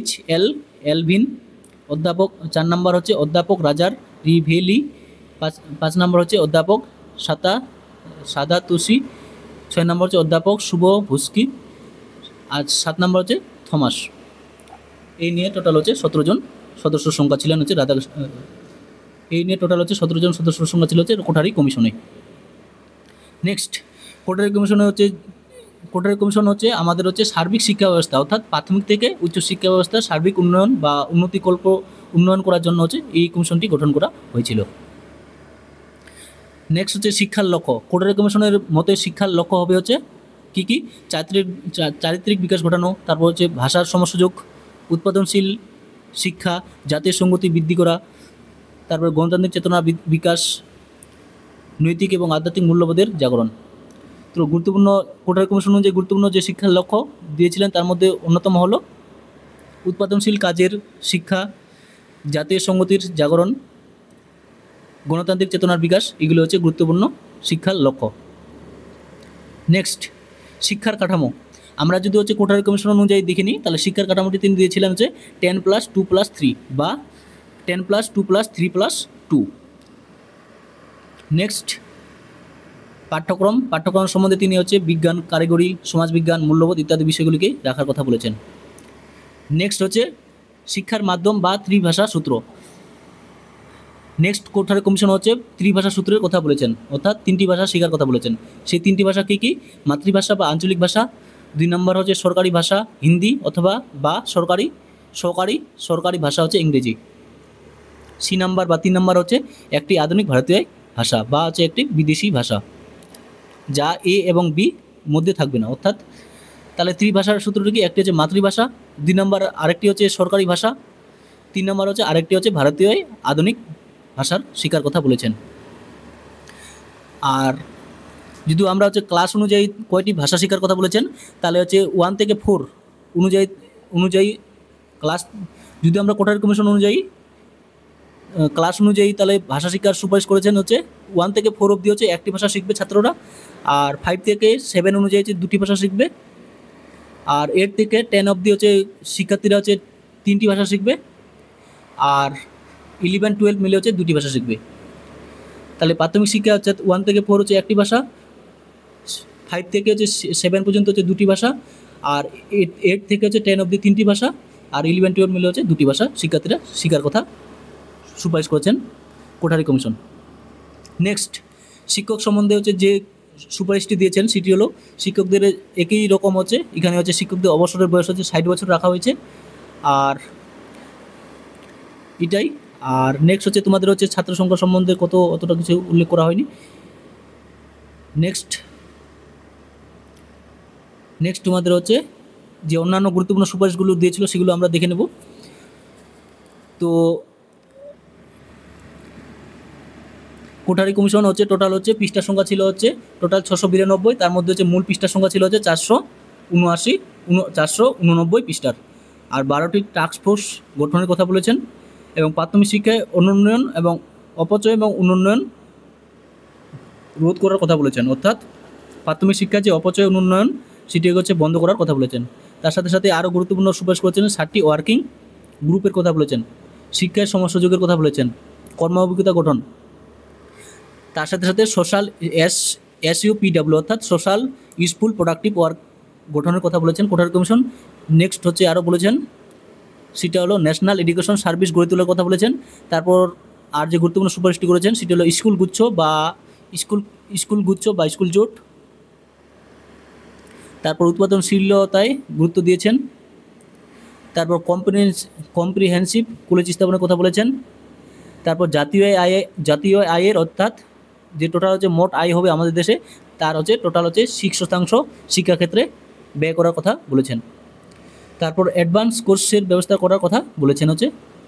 HL এলভিন অধ্যাপক, 4 নম্বর হচ্ছে অধ্যাপক রাজার রিভেলি, 5 নম্বর হচ্ছে অধ্যাপক সাদা তুসি, 6 নম্বর হচ্ছে অধ্যাপক শুভ ভুস্কি, আর 7 নম্বর হচ্ছে থমাস। এই নিয়ে টোটাল হচ্ছে 17 জন সদস্য সংখ্যা ছিলেন হচ্ছে এই নিয়ে টোটাল হচ্ছে 17 জন সদস্য সংখ্যা ছিল হচ্ছে কোঠারি কমিশনে। নেক্সট, কোঠারি কমিশন হচ্ছে আমাদের হচ্ছে সার্বিক শিক্ষা ব্যবস্থা, অর্থাৎ প্রাথমিক থেকে উচ্চ শিক্ষা ব্যবস্থার সার্বিক উন্নয়ন বা উন্নয়ন করার জন্য হচ্ছে এই কমিশনটি গঠন করা হয়েছিল। নেক্সট হচ্ছে শিক্ষার লক্ষ্য। কোঠারি কমিশনের মতে শিক্ষার লক্ষ্য হবে হচ্ছে কী চারিত্রিক বিকাশ ঘটানো, তারপর হচ্ছে ভাষার সমসুযোগ, উৎপাদনশীল শিক্ষা, জাতীয় সংগতি বৃদ্ধি করা, তারপর গণতান্ত্রিক চেতনা বিকাশ, নৈতিক এবং আধ্যাত্মিক মূল্যবোধের জাগরণ। তো গুরুত্বপূর্ণ কোঠারি কমিশন অনুযায়ী গুরুত্বপূর্ণ যে শিক্ষার লক্ষ্য দিয়েছিলেন তার মধ্যে অন্যতম হলো উৎপাদনশীল কাজের শিক্ষা, জাতীয় সংগতির জাগরণ, গণতান্ত্রিক চেতনার বিকাশ। এগুলো হচ্ছে গুরুত্বপূর্ণ শিক্ষার লক্ষ্য। নেক্সট, শিক্ষার কাঠামো। আমরা যদি হচ্ছে কোঠারি কমিশন অনুযায়ী দেখে নিই, তাহলে শিক্ষার কাঠামোটি তিনি দিয়েছিলেন হচ্ছে 10+2+3 বা 10+2+3+2। নেক্সট, পাঠ্যক্রম সম্বন্ধে তিনি হচ্ছে বিজ্ঞান, কারিগরি, সমাজবিজ্ঞান, মূল্যবোধ ইত্যাদি বিষয়গুলিকে রাখার কথা বলেছেন। নেক্সট হচ্ছে শিক্ষার মাধ্যম বা ত্রিভাষা সূত্র। নেক্সট, কোঠারি কমিশন হচ্ছে ত্রিভাষা সূত্রের কথা বলেছেন, অর্থাৎ 3টি ভাষা শেখার কথা বলেছেন। সেই 3টি ভাষা কী কী? মাতৃভাষা বা আঞ্চলিক ভাষা, 2 নম্বর হচ্ছে সরকারি ভাষা হিন্দি অথবা বা সরকারি ভাষা হচ্ছে ইংরেজি। 3 নম্বর হচ্ছে একটি আধুনিক ভারতীয় ভাষা বা হচ্ছে একটি বিদেশি ভাষা, যা A এবং B মধ্যে থাকবে না। অর্থাৎ তাহলে ত্রিভাষার সূত্রটি কি? একটি হচ্ছে মাতৃভাষা, 2 নম্বর আরেকটি হচ্ছে সরকারি ভাষা, 3 নম্বর হচ্ছে আরেকটি হচ্ছে ভারতীয় আধুনিক ভাষার শেখার কথা বলেছেন। আর যদি আমরা হচ্ছে ক্লাস অনুযায়ী কয়টি ভাষা শেখার কথা বলেছেন, তাহলে হচ্ছে 1 থেকে 4 অনুযায়ী ক্লাস, যদি আমরা কোঠারি কমিশন অনুযায়ী ক্লাস অনুযায়ী তাহলে ভাষা শিক্ষার সুপারিশ করেছেন হচ্ছে 1 থেকে 4 অবধি হচ্ছে একটি ভাষা শিখবে ছাত্ররা, আর 5 থেকে 7 অনুযায়ী হচ্ছে 2টি ভাষা শিখবে, আর 8 থেকে 10 অবধি হচ্ছে শিক্ষার্থীরা হচ্ছে 3টি ভাষা শিখবে, আর 11-12 মিলে হচ্ছে 2টি ভাষা শিখবে। তাহলে প্রাথমিক শিক্ষা হচ্ছে 1 থেকে 4 হচ্ছে একটি ভাষা, 5 থেকে হচ্ছে 7 পর্যন্ত হচ্ছে 2টি ভাষা, আর 8 থেকে হচ্ছে 10 অবধি 3টি ভাষা, আর 11-12 মিলে হচ্ছে 2টি ভাষা শিক্ষার্থীরা শেখার কথা সুপারিশ করেছেন কোঠারি কমিশন। নেক্সট, শিক্ষক সম্বন্ধে হচ্ছে যে সুপারিশটি দিয়েছেন সেটি হলো শিক্ষকদের একই রকম হচ্ছে, এখানে হচ্ছে শিক্ষকদের অবসরের বয়স হচ্ছে 60 বছর রাখা হয়েছে, আর এটাই। আর নেক্সট হচ্ছে তোমাদের হচ্ছে ছাত্র সংখ্যা সম্বন্ধে অতটা কিছু উল্লেখ করা হয়নি। নেক্সট তোমাদের হচ্ছে যে অন্যান্য গুরুত্বপূর্ণ সুপারিশগুলো দিয়েছিল সেগুলো আমরা দেখে নেব। তো কোঠারি কমিশন হচ্ছে টোটাল হচ্ছে পৃষ্ঠার সংখ্যা ছিল হচ্ছে টোটাল 692, তার মধ্যে হচ্ছে মূল পৃষ্ঠার সংখ্যা ছিল হচ্ছে 489 পৃষ্ঠার, আর 12টি টাস্ক ফোর্স গঠনের কথা বলেছেন, এবং প্রাথমিক শিক্ষায় অনুন্নয়ন এবং অপচয় এবং অনুন্নয়ন রোধ করার কথা বলেছেন, অর্থাৎ প্রাথমিক শিক্ষায় যে অপচয় অনুন্নয়ন সেটি হচ্ছে বন্ধ করার কথা বলেছেন। তার সাথে সাথে আরও গুরুত্বপূর্ণ সুপারিশ করেছেন 7টি ওয়ার্কিং গ্রুপের কথা বলেছেন, শিক্ষায় সমসহযোগের কথা বলেছেন, কর্ম অভিজ্ঞতা গঠন, তার সাথে সাথে সোশ্যাল SUPW অর্থাৎ সোশ্যাল ইউজফুল প্রোডাক্টিভ ওয়ার্ক গঠনের কথা বলেছেন কোঠারি কমিশন। নেক্সট হচ্ছে আরও বলেছেন সেটা হলো ন্যাশনাল এডুকেশন সার্ভিস গড়ে তোলার কথা বলেছেন। তারপর আর যে গুরুত্বপূর্ণ সুপারিশটি করেছেন সেটি হলো স্কুল গুচ্ছ বা স্কুল জোট। তারপর উৎপাদনশীলতায় গুরুত্ব দিয়েছেন। তারপর কম্প্রিহেন্সিভ কলেজ স্থাপনের কথা বলেছেন। তারপর জাতীয় আয়ের অর্থাৎ যে টোটাল হচ্ছে মোট আয় হবে আমাদের দেশে তার হচ্ছে টোটাল হচ্ছে 6% শিক্ষাক্ষেত্রে ব্যয় করার কথা বলেছেন। তারপর অ্যাডভান্স কোর্সের ব্যবস্থা করার কথা বলেছেন হচ্ছে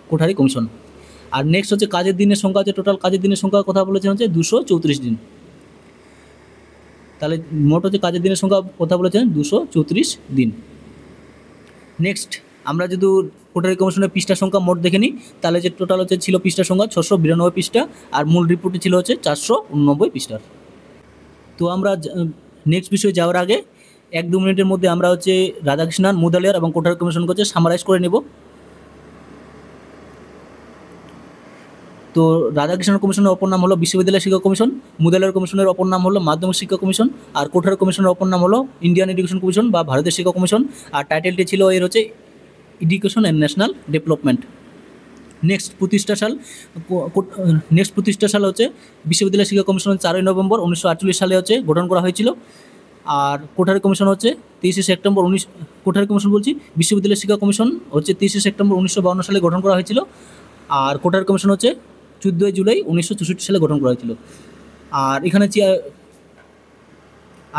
কোঠারি কমিশন। আর নেক্সট হচ্ছে কাজের দিনের সংখ্যা, হচ্ছে টোটাল কাজের দিনের সংখ্যার কথা বলেছেন হচ্ছে 234 দিন। তাহলে মোট হচ্ছে কাজের দিনের সংখ্যা কথা বলেছেন 234 দিন। নেক্সট আমরা যদি কোটারি কমিশনের পৃষ্ঠা সংখ্যা মোট দেখে নিই, তাহলে যে টোটাল হচ্ছে ছিল পৃষ্ঠা সংখ্যা 692 পৃষ্ঠা, আর মূল রিপোর্টে ছিল হচ্ছে 489 পৃষ্ঠার। তো আমরা নেক্সট বিষয়ে যাওয়ার আগে 1-2 মিনিটের মধ্যে আমরা হচ্ছে রাধাকৃষ্ণন, মুদালিয়ার এবং কোটারি কমিশনকে হচ্ছে সামারাইজ করে নেব। তো রাধাকৃষ্ণন কমিশনের অপর নাম হলো বিশ্ববিদ্যালয় শিক্ষা কমিশন, মুদালিয়ার কমিশনের অপর নাম হলো মাধ্যমিক শিক্ষা কমিশন, আর কোটারি কমিশনের অপর নাম হলো ইন্ডিয়ান এডুকেশন কমিশন বা ভারতের শিক্ষা কমিশন, আর টাইটেলটি ছিল এর হচ্ছে education and national development. Next প্রতিষ্ঠা সাল হচ্ছে বিশ্ববিদ্যালয় শিক্ষা কমিশন 4 নভেম্বর 1948 সালে হচ্ছে গঠন করা হয়েছিল। আর কোঠারি কমিশন হচ্ছে 23 সেপ্টেম্বর কোঠারি কমিশন বলছি, বিশ্ববিদ্যালয় শিক্ষা কমিশন হচ্ছে 23 সেপ্টেম্বর 1952 সালে গঠন করা হয়েছিল। আর কোঠারি কমিশন হচ্ছে 14 জুলাই 1964 সালে গঠন করা হয়েছিল। আর এখানে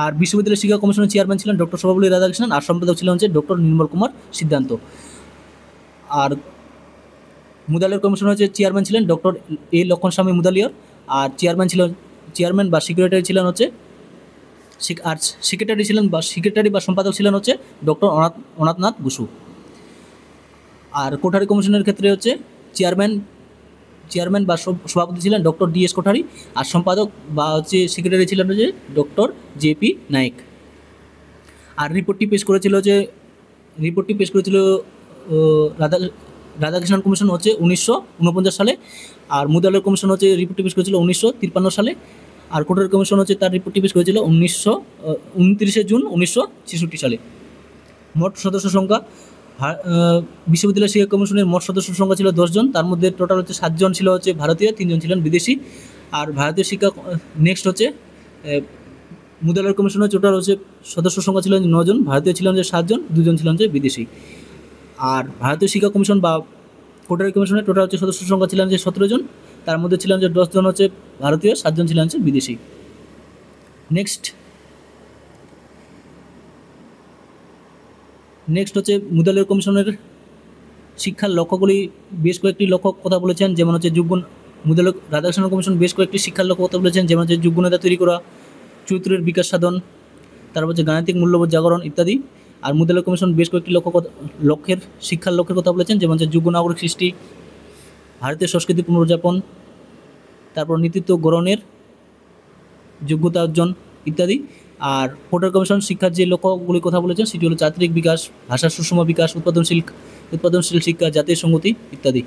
আর বিশ্ববিদ্যালয় শিক্ষা কমিশনের চেয়ারম্যান ছিলেন ডক্টর সর্বপল্লী রাধাকৃষ্ণন, আর সম্পাদক ছিলেন হচ্ছে ডক্টর নির্মল কুমার সিদ্ধান্ত। আর মুদালিয়ার কমিশন হচ্ছে চেয়ারম্যান ছিলেন ডক্টর এ লক্ষণস্বামী মুদালিয়ার, আর চেয়ারম্যান বা সেক্রেটারি ছিলেন হচ্ছে সেক্রেটারি বা সম্পাদক ছিলেন হচ্ছে ডক্টর অনাথনাথ বসু। আর কোঠারি কমিশনের ক্ষেত্রে হচ্ছে চেয়ারম্যান বা সভাপতি ছিলেন ডক্টর ডিএস কোঠারি, আর সম্পাদক বা হচ্ছে সেক্রেটারি ছিলেন হচ্ছে ডক্টর জেপি নায়েক। আর রিপোর্টটি পেশ করেছিল রাধাকৃষ্ণন কমিশন হচ্ছে 1949 সালে, আর মুদালিয়ার কমিশন হচ্ছে রিপোর্টটি পেশ করেছিল 1953 সালে, আর কোটারি কমিশন হচ্ছে তার রিপোর্টটি পেশ করেছিল 29 জুন 1966 সালে। মোট সদস্য সংখ্যা বিশ্ববিদ্যালয় শিক্ষা কমিশনের মোট সদস্য সংখ্যা ছিল 10 জন, তার মধ্যে টোটাল হচ্ছে 7 জন ছিল হচ্ছে ভারতীয়, 3 জন ছিলেন বিদেশি। আর ভারতীয় শিক্ষা নেক্সট হচ্ছে মুদালিয়ার কমিশনের টোটাল হচ্ছে সদস্য সংখ্যা ছিল 9 জন, ভারতীয় ছিলেন যে 7 জন, 2 জন ছিলেন যে বিদেশি। আর ভারতীয় শিক্ষা কমিশন বা কোটারি কমিশনের টোটাল হচ্ছে সদস্য সংখ্যা ছিলেন যে 17 জন, তার মধ্যে ছিলেন যে 10 জন হচ্ছে ভারতীয়, 7 জন ছিলেন হচ্ছে বিদেশি। নেক্সট হচ্ছে মুদালিয়ার কমিশনের শিক্ষার লক্ষ্যগুলি, বেশ কয়েকটি লক্ষ্য কথা বলেছেন, যেমন হচ্ছে মুদালিয়ার রাধাকৃষ্ণন কমিশন বেশ কয়েকটি শিক্ষার লক্ষ্য কথা বলেছেন, যেমন হচ্ছে যোগ্য নেতা তৈরি করা, চরিত্রের বিকাশ সাধন, তারপর হচ্ছে গাণিতিক মূল্যবোধ জাগরণ ইত্যাদি। আর মুদালিয়ার কমিশন বেশ কয়েকটি শিক্ষার লক্ষ্যের কথা বলেছেন, যেমন হচ্ছে যোগ্য নাগরিক সৃষ্টি, ভারতীয় সংস্কৃতি পুনরুজ্জাপন, তারপর নেতৃত্ব গ্রহণের যোগ্যতা অর্জন ইত্যাদি। আর কোটারি কমিশন শিক্ষার যে লক্ষ্যগুলির কথা বলেছেন সেটি হলো চারিত্রিক বিকাশ, ভাষার সুষম বিকাশ, উৎপাদনশীল শিক্ষা, জাতীয় সংহতি ইত্যাদি।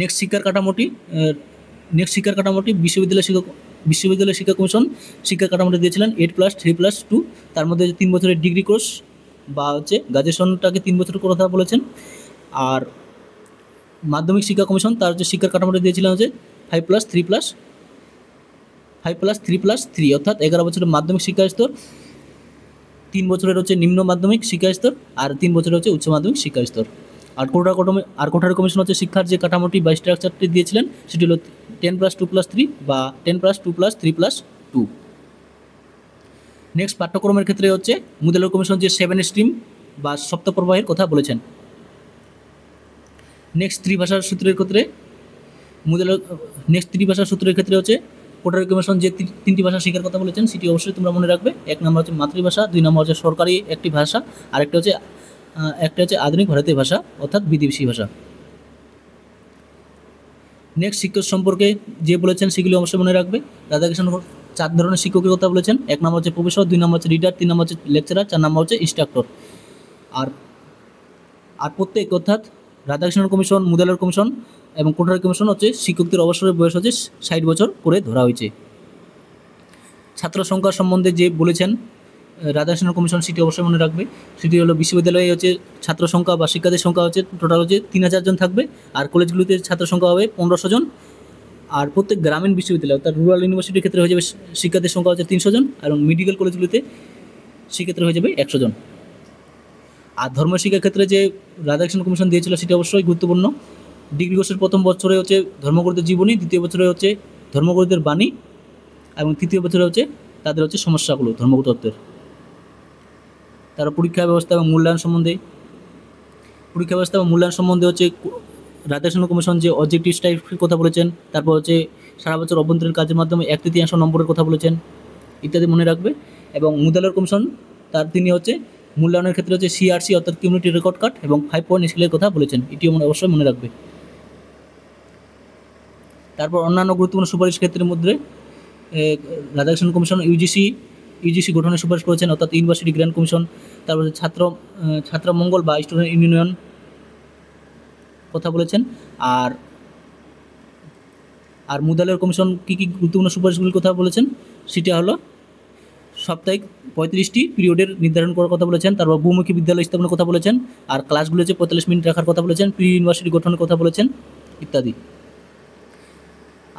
নেক্সট শিক্ষার কাঠামোটি বিশ্ববিদ্যালয় শিক্ষা কমিশন শিক্ষার কাঠামোটি দিয়েছিলেন 8+3+2, তার মধ্যে 3 বছরের ডিগ্রি কোর্স বা হচ্ছে গ্রাজুয়েশনটাকে 3 বছরের কথা বলেছেন। আর মাধ্যমিক শিক্ষা কমিশন তার হচ্ছে শিক্ষার কাঠামোটি দিয়েছিলেন হচ্ছে 5+3+3, অর্থাৎ 11 বছরের মাধ্যমিক শিক্ষা স্তর, 3 বছরের হচ্ছে নিম্ন মাধ্যমিক শিক্ষা স্তর, আর 3 বছরের হচ্ছে উচ্চ মাধ্যমিক শিক্ষা স্তর। আর কোটারি কমিশন হচ্ছে শিক্ষার যে কাঠামোটি বা স্ট্রাকচারটি দিয়েছিলেন সেটি হলো 10+2+3 বা 10+2+3+2। নেক্সট পাঠ্যক্রমের ক্ষেত্রে হচ্ছে মুদালিয়ার কমিশন যে 7 স্ট্রিম বা সপ্তপ্রবাহের কথা বলেছেন। নেক্সট ত্রিভাষার সূত্রের ক্ষেত্রে হচ্ছে কোটারি কমিশন যে 3টি ভাষা শিক্ষার কথা বলেছেন সেটি অবশ্যই তোমরা মনে রাখবে। 1 নম্বর হচ্ছে মাতৃভাষা, 2 নম্বর হচ্ছে সরকারি একটি ভাষা, আর একটা হচ্ছে আধুনিক ভারতীয় ভাষা অর্থাৎ বিদেশি ভাষা। নেক্সট শিক্ষক সম্পর্কে যে বলেছেন সেগুলি অবশ্যই মনে রাখবে। রাধাকৃষ্ণন 4 ধরনের শিক্ষকের কথা বলেছেন। 1 নম্বর হচ্ছে প্রফেসর, 2 নম্বর হচ্ছে রিডার, 3 নম্বর হচ্ছে লেকচারার, 4 নম্বর হচ্ছে ইনস্ট্রাক্টর। আর প্রত্যেক অর্থাৎ রাধাকৃষ্ণন কমিশন, মুদালিয়ার কমিশন এবং কোটারি কমিশন হচ্ছে শিক্ষকদের অবসরের বয়স হচ্ছে 60 বছর করে ধরা হয়েছে। ছাত্র সংখ্যা সম্বন্ধে যে বলেছেন রাধাকৃষ্ণন কমিশন সেটি অবশ্যই মনে রাখবে। সেটি হলো বিশ্ববিদ্যালয়ে হচ্ছে ছাত্র সংখ্যা বা শিক্ষার্থীর সংখ্যা হচ্ছে টোটাল হচ্ছে 3000 জন থাকবে, আর কলেজগুলিতে ছাত্র সংখ্যা হবে 1500 জন। আর প্রত্যেক গ্রামীণ বিশ্ববিদ্যালয় অর্থাৎ রুরাল ইউনিভার্সিটির ক্ষেত্রে হয়ে যাবে শিক্ষার্থীর সংখ্যা হচ্ছে 300 জন, এবং মেডিকেল কলেজগুলিতে সেক্ষেত্রে হয়ে যাবে 100 জন। আর ধর্মশিক্ষার ক্ষেত্রে যে রাধাকৃষ্ণন কমিশন দিয়েছিল সেটি অবশ্যই গুরুত্বপূর্ণ। ডিগ্রি কোর্সের প্রথম বছরে হচ্ছে ধর্মগুরুদের জীবনী, দ্বিতীয় বছরে হচ্ছে ধর্মগুরুদের বাণী, এবং তৃতীয় বছরে হচ্ছে তাদের হচ্ছে সমস্যাগুলো ধর্মগত তত্ত্বের। তারা পরীক্ষা ব্যবস্থা এবং মূল্যায়ন সম্বন্ধে হচ্ছে রাধাকৃষ্ণন কমিশন যে অবজেক্টিভ টাইপের কথা বলেছেন। তারপর হচ্ছে সারা বছর অভ্যন্তরীণ কাজের মাধ্যমে 1/3 নম্বরের কথা বলেছেন। ইত্যাদি মনে রাখবে। এবং মুদালের কমিশন তিনি হচ্ছে মূল্যায়নের ক্ষেত্রে হচ্ছে CRC অর্থাৎ কমিউনিটি রেকর্ড কার্ড এবং 5 পয়েন্ট স্কেলের কথা বলেছেন, এটিও অবশ্যই মনে রাখবে। তারপর অন্যান্য গুরুত্বপূর্ণ সুপারিশ ক্ষেত্রের মধ্যে রাধাকৃষ্ণন কমিশন ইউজিসি গঠনের সুপারিশ করেছেন অর্থাৎ ইউনিভার্সিটি গ্র্যান্ট কমিশন। তারপর ছাত্র মঙ্গল বা স্টুডেন্ট ইউনিয়ন কথা বলেছেন। আর মুদালের কমিশন কী গুরুত্বপূর্ণ সুপারিশগুলির কথা বলেছেন সেটা হলো সাপ্তাহিক 35টি পিরিয়ডের নির্ধারণ করার কথা বলেছেন। তারপর বহুমুখী বিদ্যালয় স্থাপনের কথা বলেছেন। আর ক্লাসগুলো হচ্ছে 45 মিনিট রাখার কথা বলেছেন। প্রি ইউনিভার্সিটি গঠনের কথা বলেছেন ইত্যাদি।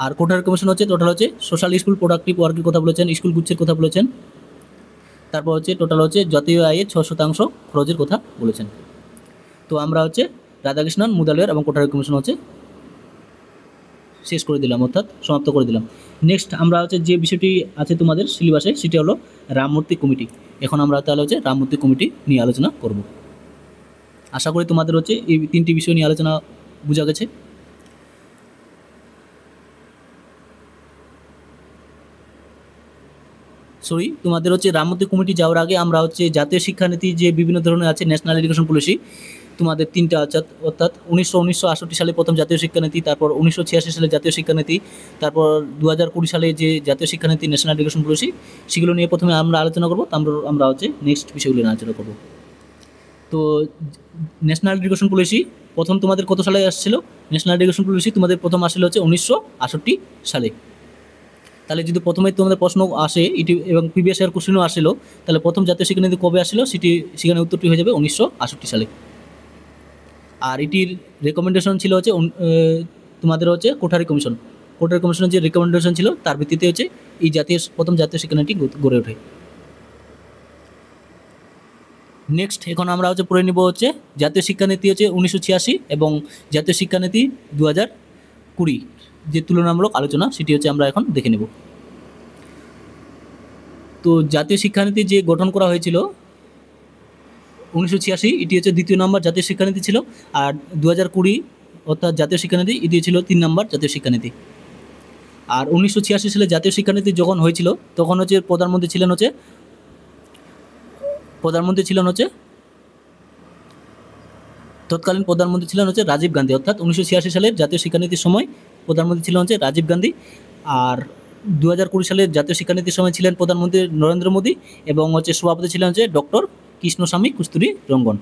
আর কোঠারি কমিশন হচ্ছে টোটাল হচ্ছে সোশ্যাল স্কুল প্রোডাক্টিভ ওয়ার্কের কথা বলেছেন, স্কুল গুচ্ছের কথা বলেছেন। তারপর হচ্ছে টোটাল হচ্ছে জাতীয় আয়ের 6% খরচের কথা বলেছেন। তো আমরা হচ্ছে রাধাকৃষ্ণন, মুদালের এবং কোঠারি কমিশন হচ্ছে শেষ করে দিলাম অর্থাৎ সমাপ্ত করে দিলাম। নেক্সট আমরা হচ্ছে যে বিষয়টি আছে তোমাদের সিলেবাসে সেটা হলো রামমূর্তি কমিটি। এখন আমরা তাহলে হচ্ছে রামমূর্তি কমিটি নিয়ে আলোচনা করব। আশা করি তোমাদের হচ্ছে এই 3টি বিষয় নিয়ে আলোচনা বোঝা গেছে। তোমাদের হচ্ছে রামমূর্তি কমিটি যাওয়ার আগে আমরা হচ্ছে জাতীয় শিক্ষানীতি যে বিভিন্ন ধরনের আছে ন্যাশনাল এডুকেশন পলিসি, তোমাদের 3টা অর্থাৎ 1968 সালে প্রথম জাতীয় শিক্ষানীতি, তারপর 1986 সালে জাতীয় শিক্ষানীতি, তারপর 2020 সালে যে জাতীয় শিক্ষানীতি ন্যাশনাল এডুকেশন পলিসি, সেগুলো নিয়ে প্রথমে আমরা আলোচনা করবো। তারপর আমরা হচ্ছে নেক্সট বিষয়গুলো নিয়ে আলোচনা করবো। তো ন্যাশনাল এডুকেশন পলিসি প্রথম তোমাদের কত সালে আসছিল? ন্যাশনাল এডুকেশন পলিসি তোমাদের প্রথম আসছিল হচ্ছে 1968 সালে। তাহলে যদি প্রথমে তোমাদের প্রশ্ন আসে এটি এবং প্রিভিয়াস ইয়ার কোশ্চেনও আসছিল, তাহলে প্রথম জাতীয় শিক্ষানীতি কবে আসছিল সেখানে উত্তরটি হয়ে যাবে 1968 সালে। আর এটির রেকমেন্ডেশন ছিল হচ্ছে তোমাদের হচ্ছে কোঠারি কমিশনের যে রেকমেন্ডেশন ছিল তার ভিত্তিতে হচ্ছে এই প্রথম জাতীয় শিক্ষানীতি গড়ে ওঠে। নেক্সট এখন আমরা হচ্ছে পড়ে নিব হচ্ছে জাতীয় শিক্ষানীতি হচ্ছে 1986 এবং জাতীয় শিক্ষানীতি 2020 যে তুলনামূলক আলোচনা সেটি হচ্ছে আমরা এখন দেখে নেব। তো জাতীয় শিক্ষানীতি যে গঠন করা হয়েছিল 1986, এটি হচ্ছে 2য় নম্বর জাতীয় শিক্ষানীতি ছিল। আর 2020 অর্থাৎ জাতীয় শিক্ষানীতি এটি ছিল 3 নম্বর জাতীয় শিক্ষানীতি। আর 1986 সালে জাতীয় শিক্ষানীতি যখন হয়েছিল তখন হচ্ছে প্রধানমন্ত্রী ছিলেন হচ্ছে তৎকালীন প্রধানমন্ত্রী ছিলেন হচ্ছে রাজীব গান্ধী। অর্থাৎ 1986 সালের জাতীয় শিক্ষানীতির সময় প্রধানমন্ত্রী ছিলেন হচ্ছে রাজীব গান্ধী। আর 2020 সালের জাতীয় শিক্ষানীতির সময় ছিলেন প্রধানমন্ত্রী নরেন্দ্র মোদী এবং হচ্ছে সভাপতি ছিলেন হচ্ছে ডক্টর কৃষ্ণস্বামী কস্তুরী রঙ্গন।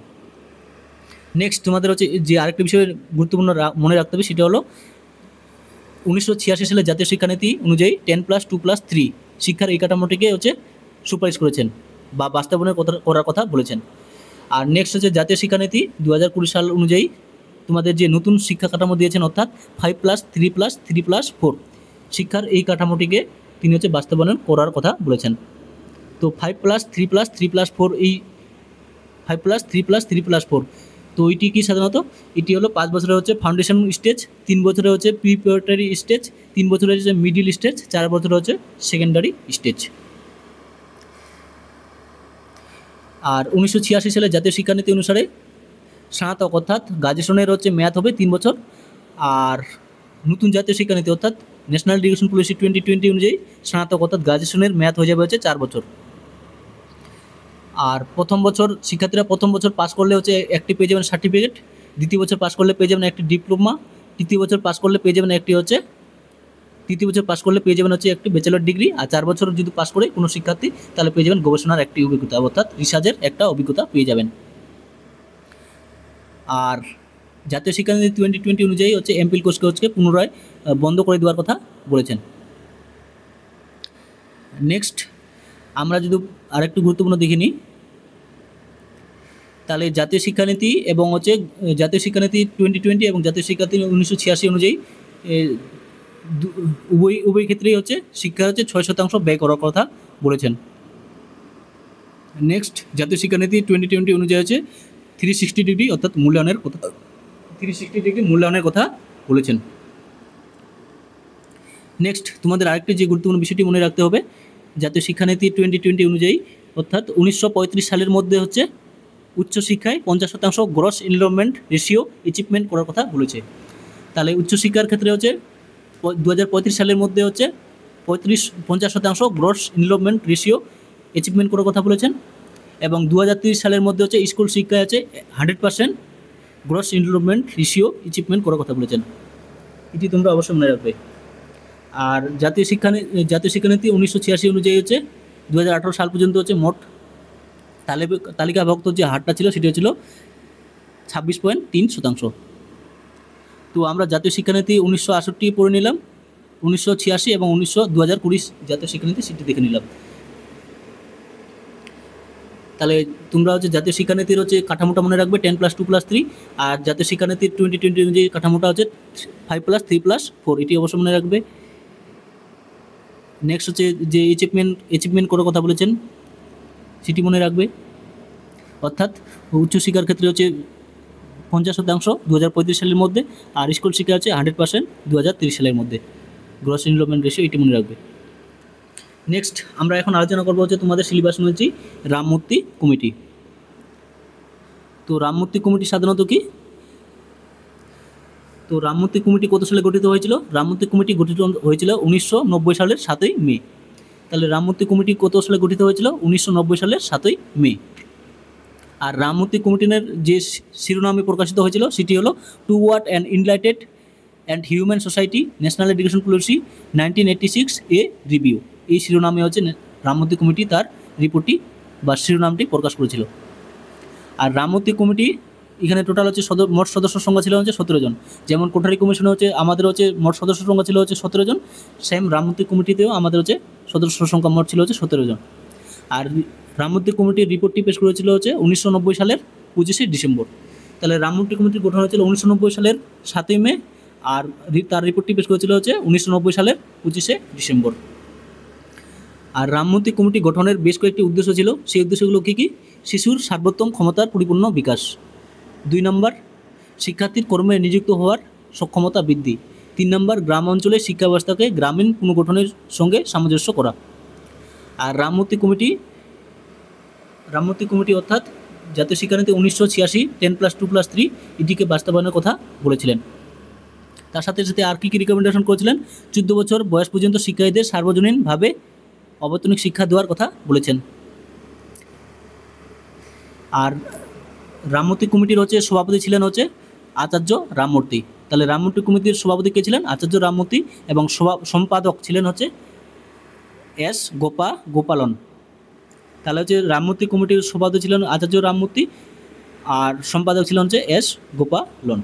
নেক্সট তোমাদের হচ্ছে যে আরেকটি বিষয় গুরুত্বপূর্ণ মনে রাখতে হবে সেটা হলো 1986 সালের জাতীয় শিক্ষানীতি অনুযায়ী 10+2+3 শিক্ষার এই কাঠামোটিকে হচ্ছে সুপারিশ করেছেন বা বাস্তবায়ন করার কথা বলেছেন। আর নেক্সট হচ্ছে জাতীয় শিক্ষানীতি 2020 সাল অনুযায়ী তোমাদের যে নতুন শিক্ষা কাঠামো দিয়েছেন অর্থাৎ 5+3+3+4 শিক্ষার এই কাঠামোটিকে তিনি হচ্ছে বাস্তবায়ন করার কথা বলেছেন। তো 5+3+3+4 এই 5+3+3+4 তো এটি কি সাধারণত এটি হলো 5 বছরের হচ্ছে ফাউন্ডেশন স্টেজ, 3 বছরের হচ্ছে প্রিপারেটরি স্টেজ, 3 বছরের হচ্ছে মিডিল স্টেজ, 4 বছরের হচ্ছে সেকেন্ডারি স্টেজ। আর 1986 সালে জাতীয় শিক্ষানীতি অনুসারে স্নাতক অর্থাৎ গ্রাজুয়েশনের হচ্ছে মেয়াদ হবে 3 বছর। আর নতুন জাতীয় শিক্ষানীতি অর্থাৎ ন্যাশনাল এডুকেশন পলিসি 2020 অনুযায়ী স্নাতক অর্থাৎ গ্রাজুয়েশনের মেয়াদ হয়ে যাবে হচ্ছে 4 বছর। আর শিক্ষার্থীরা প্রথম বছর পাস করলে হচ্ছে একটি পেয়ে যাবেন সার্টিফিকেট, দ্বিতীয় বছর পাস করলে পেয়ে যাবেন একটি ডিপ্লোমা, তৃতীয় বছর পাস করলে পেয়ে যাবেন একটি ব্যাচেলর ডিগ্রি। আর 4 বছর যদি পাস করে কোনো শিক্ষার্থী তাহলে পেয়ে যাবেন গবেষণার একটি অভিজ্ঞতা অর্থাৎ রিসার্চের একটা অভিজ্ঞতা পেয়ে যাবেন। আর জাতীয় শিক্ষানীতি 2020 অনুযায়ী হচ্ছে এমপিল কোর্সকে হচ্ছে পুনরায় বন্ধ করে দেওয়ার কথা বলেছেন। নেক্সট আমরা যদি আরেকটু গুরুত্বপূর্ণ দেখে নিই তাহলে জাতীয় শিক্ষানীতি এবং হচ্ছে জাতীয় শিক্ষানীতি 2020 এবং জাতীয় শিক্ষানীতি 1986 অনুযায়ী উভয় ক্ষেত্রেই হচ্ছে শিক্ষার হচ্ছে 6% ব্যয় করার কথা বলেছেন। নেক্সট জাতীয় শিক্ষানীতি 2020 অনুযায়ী হচ্ছে 360 ডিগ্রি অর্থাৎ মূল্যায়নের কথা বলেছেন। নেক্সট তোমাদের আরেকটি যে গুরুত্বপূর্ণ বিষয়টি মনে রাখতে হবে জাতীয় শিক্ষানীতি 2020 অনুযায়ী অর্থাৎ 1935 সালের মধ্যে হচ্ছে উচ্চশিক্ষায় 50% গ্রস এনরোলমেন্ট রেশিও অ্যাচিভমেন্ট করার কথা বলেছে। তাহলে উচ্চশিক্ষার ক্ষেত্রে হচ্ছে 2035 সালের মধ্যে হচ্ছে 50% গ্রস এনরোলমেন্ট রেশিও অ্যাচিভমেন্ট করার কথা বলেছেন, এবং 2030 সালের মধ্যে হচ্ছে স্কুল শিক্ষায় আছে 100% গ্রস এনরোলমেন্ট রেশিও অ্যাচিভমেন্ট করার কথা বলেছেন। এটি তোমরা অবশ্যই মনে রাখবে। আর জাতীয় শিক্ষানীতি 1986 অনুযায়ী হচ্ছে 2018 সাল পর্যন্ত হচ্ছে মোট তালিকাভুক্ত যে হারটা ছিল সেটি হচ্ছিল 26.3%। তো আমরা জাতীয় শিক্ষানীতি 1968 পড়ে নিলাম, 1986 এবং 2020 জাতীয় শিক্ষানীতি সেটি দেখে নিলাম। তাহলে তোমরা হচ্ছে জাতীয় শিক্ষানীতির হচ্ছে কাঠামোটা মনে রাখবে 10+2+3, আর জাতীয় শিক্ষানীতির 2020 অনুযায়ী কাঠামোটা হচ্ছে 5+3+4, এটি অবশ্যই মনে রাখবে। নেক্সট হচ্ছে যে অ্যাচিভমেন্ট করার কথা বলেছেন সেটি মনে রাখবে, অর্থাৎ উচ্চশিক্ষার ক্ষেত্রে হচ্ছে 50% 2035 সালের মধ্যে, আর স্কুল শিক্ষা হচ্ছে 100% 2030 সালের মধ্যে গ্রস এনরোলমেন্ট রেশিও, এটি মনে রাখবে। নেক্সট আমরা এখন আলোচনা করবো হচ্ছে তোমাদের সিলেবাস অনুযায়ী রামমূর্তি কমিটি। তো রামমূর্তি কমিটি সাধারণত কি? তো রামমূর্তি কমিটি কত সালে গঠিত হয়েছিল? রামমূর্তি কমিটি গঠিত হয়েছিল 1990 সালের 7ই মে। তাহলে রামমূর্তি কমিটি কত সালে গঠিত হয়েছিল? 1990 সালের 7ই মে। আর রামমূর্তি কমিটির যে শিরোনামে প্রকাশিত হয়েছিল সেটি হলো toward an enlightened and humane society national education policy 1986 a review. এই শিরোনামে হচ্ছে রামমূর্তি কমিটি তার রিপোর্টটি বা শিরোনামটি প্রকাশ করেছিল। আর রামমূর্তি কমিটি এখানে টোটাল হচ্ছে মোট সদস্য সংখ্যা ছিল হচ্ছে 17 জন। যেমন কোঠারি কমিশনে হচ্ছে আমাদের হচ্ছে মোট সদস্য সংখ্যা ছিল হচ্ছে 17 জন, সেম রামমূর্তি কমিটিতেও আমাদের হচ্ছে সদস্য সংখ্যা মোট ছিল হচ্ছে 17 জন। আর রামমূর্তি কমিটির রিপোর্টটি পেশ করেছিল হচ্ছে 1990 সালের 25শে ডিসেম্বর। তাহলে রামমূর্তি কমিটির গঠন হয়েছিল 1990 সালের 7ই মে, আর তার রিপোর্টটি পেশ করেছিল হচ্ছে 1990 সালের 25শে ডিসেম্বর। আর রামমূর্তি কমিটি গঠনের বেশ কয়েকটি উদ্দেশ্য ছিল। সেই উদ্দেশ্যগুলো কী কী? শিশুর সার্বোত্তম ক্ষমতার পরিপূর্ণ বিকাশ, 2 নম্বর শিক্ষার্থীর কর্মে নিযুক্ত হওয়ার সক্ষমতা বৃদ্ধি, 3 নম্বর গ্রাম অঞ্চলে শিক্ষা ব্যবস্থাকে গ্রামীণ পুনর্গঠনের সঙ্গে সামঞ্জস্য করা। আর রামমূর্তি কমিটি অর্থাৎ জাতীয় শিক্ষানীতি 1986 10+2+3 এটিকে বাস্তবায়নের কথা বলেছিলেন। তার সাথে সাথে আর কী কী রিকমেন্ডেশন করেছিলেন? 14 বছর বয়স পর্যন্ত শিক্ষার্থীদের সার্বজনীনভাবে অবৈতনিক শিক্ষা দেওয়ার কথা বলেছেন। আর রামমূর্তি কমিটির হচ্ছে সভাপতি ছিলেন হচ্ছে আচার্য রামমূর্তি। তাহলে রামমূর্তি কমিটির সভাপতি কে ছিলেন? আচার্য রামমূর্তি, এবং সম্পাদক ছিলেন হচ্ছে এস গোপালন। তাহলে হচ্ছে রামমূর্তি কমিটির সভাপতি ছিলেন আচার্য রামমূর্তি, আর সম্পাদক ছিলেন হচ্ছে এস গোপালন।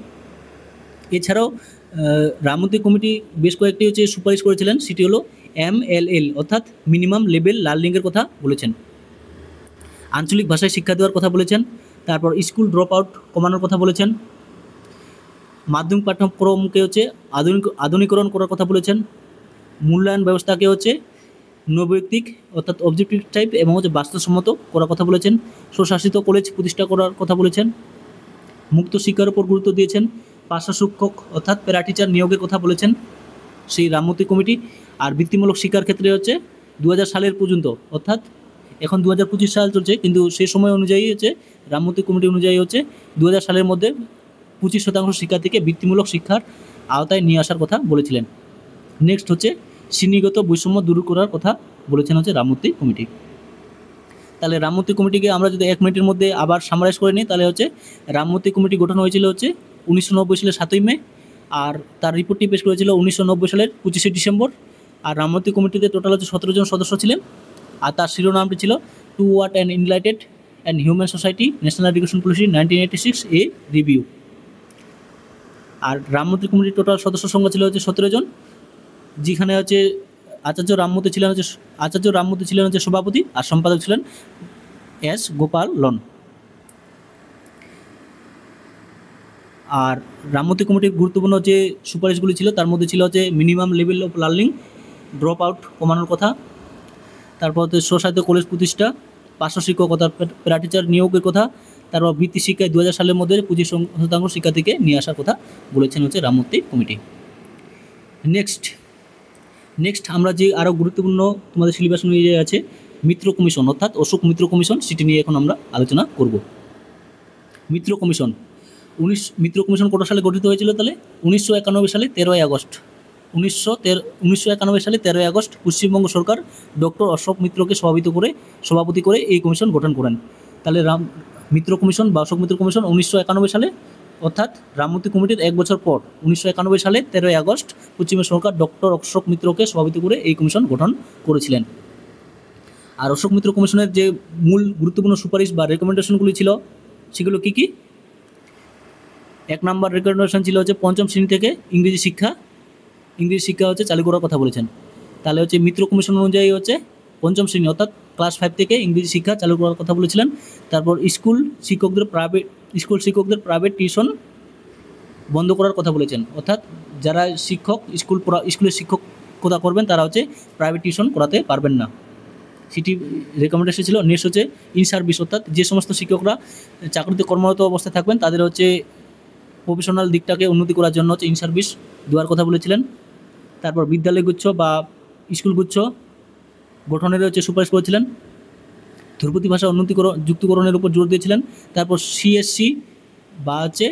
এছাড়াও রামমূর্তি কমিটি বেশ কয়েকটি হচ্ছে সুপারিশ করেছিলেন, সেটি হলো MLL অর্থাৎ মিনিমাম লেভেল লার্নিংয়ের কথা বলেছেন, আঞ্চলিক ভাষায় শিক্ষা দেওয়ার কথা বলেছেন, তারপর স্কুল ড্রপ আউট কমানোর কথা বলেছেন, মাধ্যমিক পাঠ্যক্রমকে হচ্ছে আধুনিকরণ করার কথা বলেছেন, মূল্যায়ন ব্যবস্থাকে হচ্ছে নৈতিক অর্থাৎ অবজেক্টিভ টাইপ এবং হচ্ছে বাস্তবসম্মত করার কথা বলেছেন, স্বশাসিত কলেজ প্রতিষ্ঠা করার কথা বলেছেন, মুক্ত শিক্ষার উপর গুরুত্ব দিয়েছেন, পার্শ্ব শিক্ষক অর্থাৎ প্যারা টিচার নিয়োগের কথা বলেছেন সেই রামমূর্তি কমিটি। আর বৃত্তিমূলক শিক্ষার ক্ষেত্রে হচ্ছে 2000 সালের পর্যন্ত, অর্থাৎ এখন 2025 সাল চলছে, কিন্তু সেই সময় অনুযায়ী হচ্ছে রামমূর্তি কমিটি অনুযায়ী হচ্ছে 2000 সালের মধ্যে 25% শিক্ষার্থীকে বৃত্তিমূলক শিক্ষার আওতায় নিয়ে আসার কথা বলেছিলেন। নেক্সট হচ্ছে শ্রেণীগত বৈষম্য দূর করার কথা বলেছেন হচ্ছে রামমূর্তি কমিটি। তাহলে রামমূর্তি কমিটিকে আমরা যদি 1 মিনিটের মধ্যে আবার সামারাইজ করে নিই, তাহলে হচ্ছে রামমূর্তি কমিটি গঠন হয়েছিল হচ্ছে 1990 সালের 7ই মে, আর তার রিপোর্টটি পেশ করেছিল 1990 সালের 25শে ডিসেম্বর। আর রামমূর্তি কমিটিতে টোটাল হচ্ছে 17 জন সদস্য ছিলেন, আর তার শিরোনামটি ছিল toward an enlightened and humane society national education policy 1986 a review. আর রামমূর্তি কমিটির টোটাল সদস্য সংখ্যা ছিল হচ্ছে 17 জন, যেখানে হচ্ছে আচার্য রামমূর্তি ছিলেন হচ্ছে সভাপতি, আর সম্পাদক ছিলেন এস গোপালন। আর রামমূর্তি কমিটির গুরুত্বপূর্ণ যে সুপারিশগুলি ছিল তার মধ্যে ছিল হচ্ছে minimum level of learning, drop out কমানোর কথা, তারপর হচ্ছে স্বশাসিত কলেজ প্রতিষ্ঠা, পার্শ্ব শিক্ষকতা প্যারা টিচার নিয়োগের কথা, তারপর বৃত্তি শিক্ষায় 2000 সালের মধ্যে 25% শিক্ষার্থীকে নিয়ে আসার কথা বলেছেন হচ্ছে রামমূর্তি কমিটি। নেক্সট আমরা যে আরও গুরুত্বপূর্ণ তোমাদের সিলেবাস অনুযায়ী আছে মিত্র কমিশন অর্থাৎ অশোক মিত্র কমিশন, সেটি নিয়ে এখন আমরা আলোচনা করব। মিত্র কমিশন কত সালে গঠিত হয়েছিল? তাহলে 1991 সালে 13ই আগস্ট 1991 সালে 13 আগস্ট পশ্চিমবঙ্গ সরকার ডক্টর অশোক মিত্রকে সভাপতি করে এই কমিশন গঠন করেন। তাহলে মিত্র কমিশন বা অশোক মিত্র কমিশন 1991 সালে, অর্থাৎ রামমূর্তি কমিটির 1 বছর পর 1991 সালে 13 আগস্ট পশ্চিমবঙ্গ সরকার ডক্টর অশোক মিত্রকে সভাপতি করে এই কমিশন গঠন করেছিলেন। আর অশোক মিত্র কমিশনের যে মূল গুরুত্বপূর্ণ সুপারিশ বা রেকমেন্ডেশনগুলি ছিল সেগুলো কী কী? 1 নম্বর রেকমেন্ডেশন ছিল হচ্ছে পঞ্চম শ্রেণী থেকে ইংরেজি শিক্ষা হচ্ছে চালু করার কথা বলেছেন। তাহলে হচ্ছে মিত্র কমিশন অনুযায়ী হচ্ছে পঞ্চম শ্রেণী অর্থাৎ ক্লাস 5 থেকে ইংরেজি শিক্ষা চালু করার কথা বলেছিলেন। তারপর স্কুল শিক্ষকদের প্রাইভেট টিউশন বন্ধ করার কথা বলেছেন, অর্থাৎ যারা শিক্ষক স্কুলের শিক্ষকতা করবেন তারা হচ্ছে প্রাইভেট টিউশন করাতে পারবেন না, সেটি রেকমেন্ডেশন ছিল। নেক্সট হচ্ছে ইন সার্ভিস, অর্থাৎ যে সমস্ত শিক্ষকরা চাকরিতে কর্মরত অবস্থায় থাকবেন তাদের হচ্ছে প্রফেশনাল দিকটাকে উন্নতি করার জন্য হচ্ছে ইন সার্ভিস দেওয়ার কথা বলেছিলেন। তারপর বিদ্যালয় গুচ্ছ বা স্কুল গুচ্ছ গঠনের হচ্ছে সুপারিশ করেছিলেন। ধ্রুপদী ভাষা যুক্তিকরণের উপর জোর দিয়েছিলেন। তারপর সিএসসি বা হচ্ছে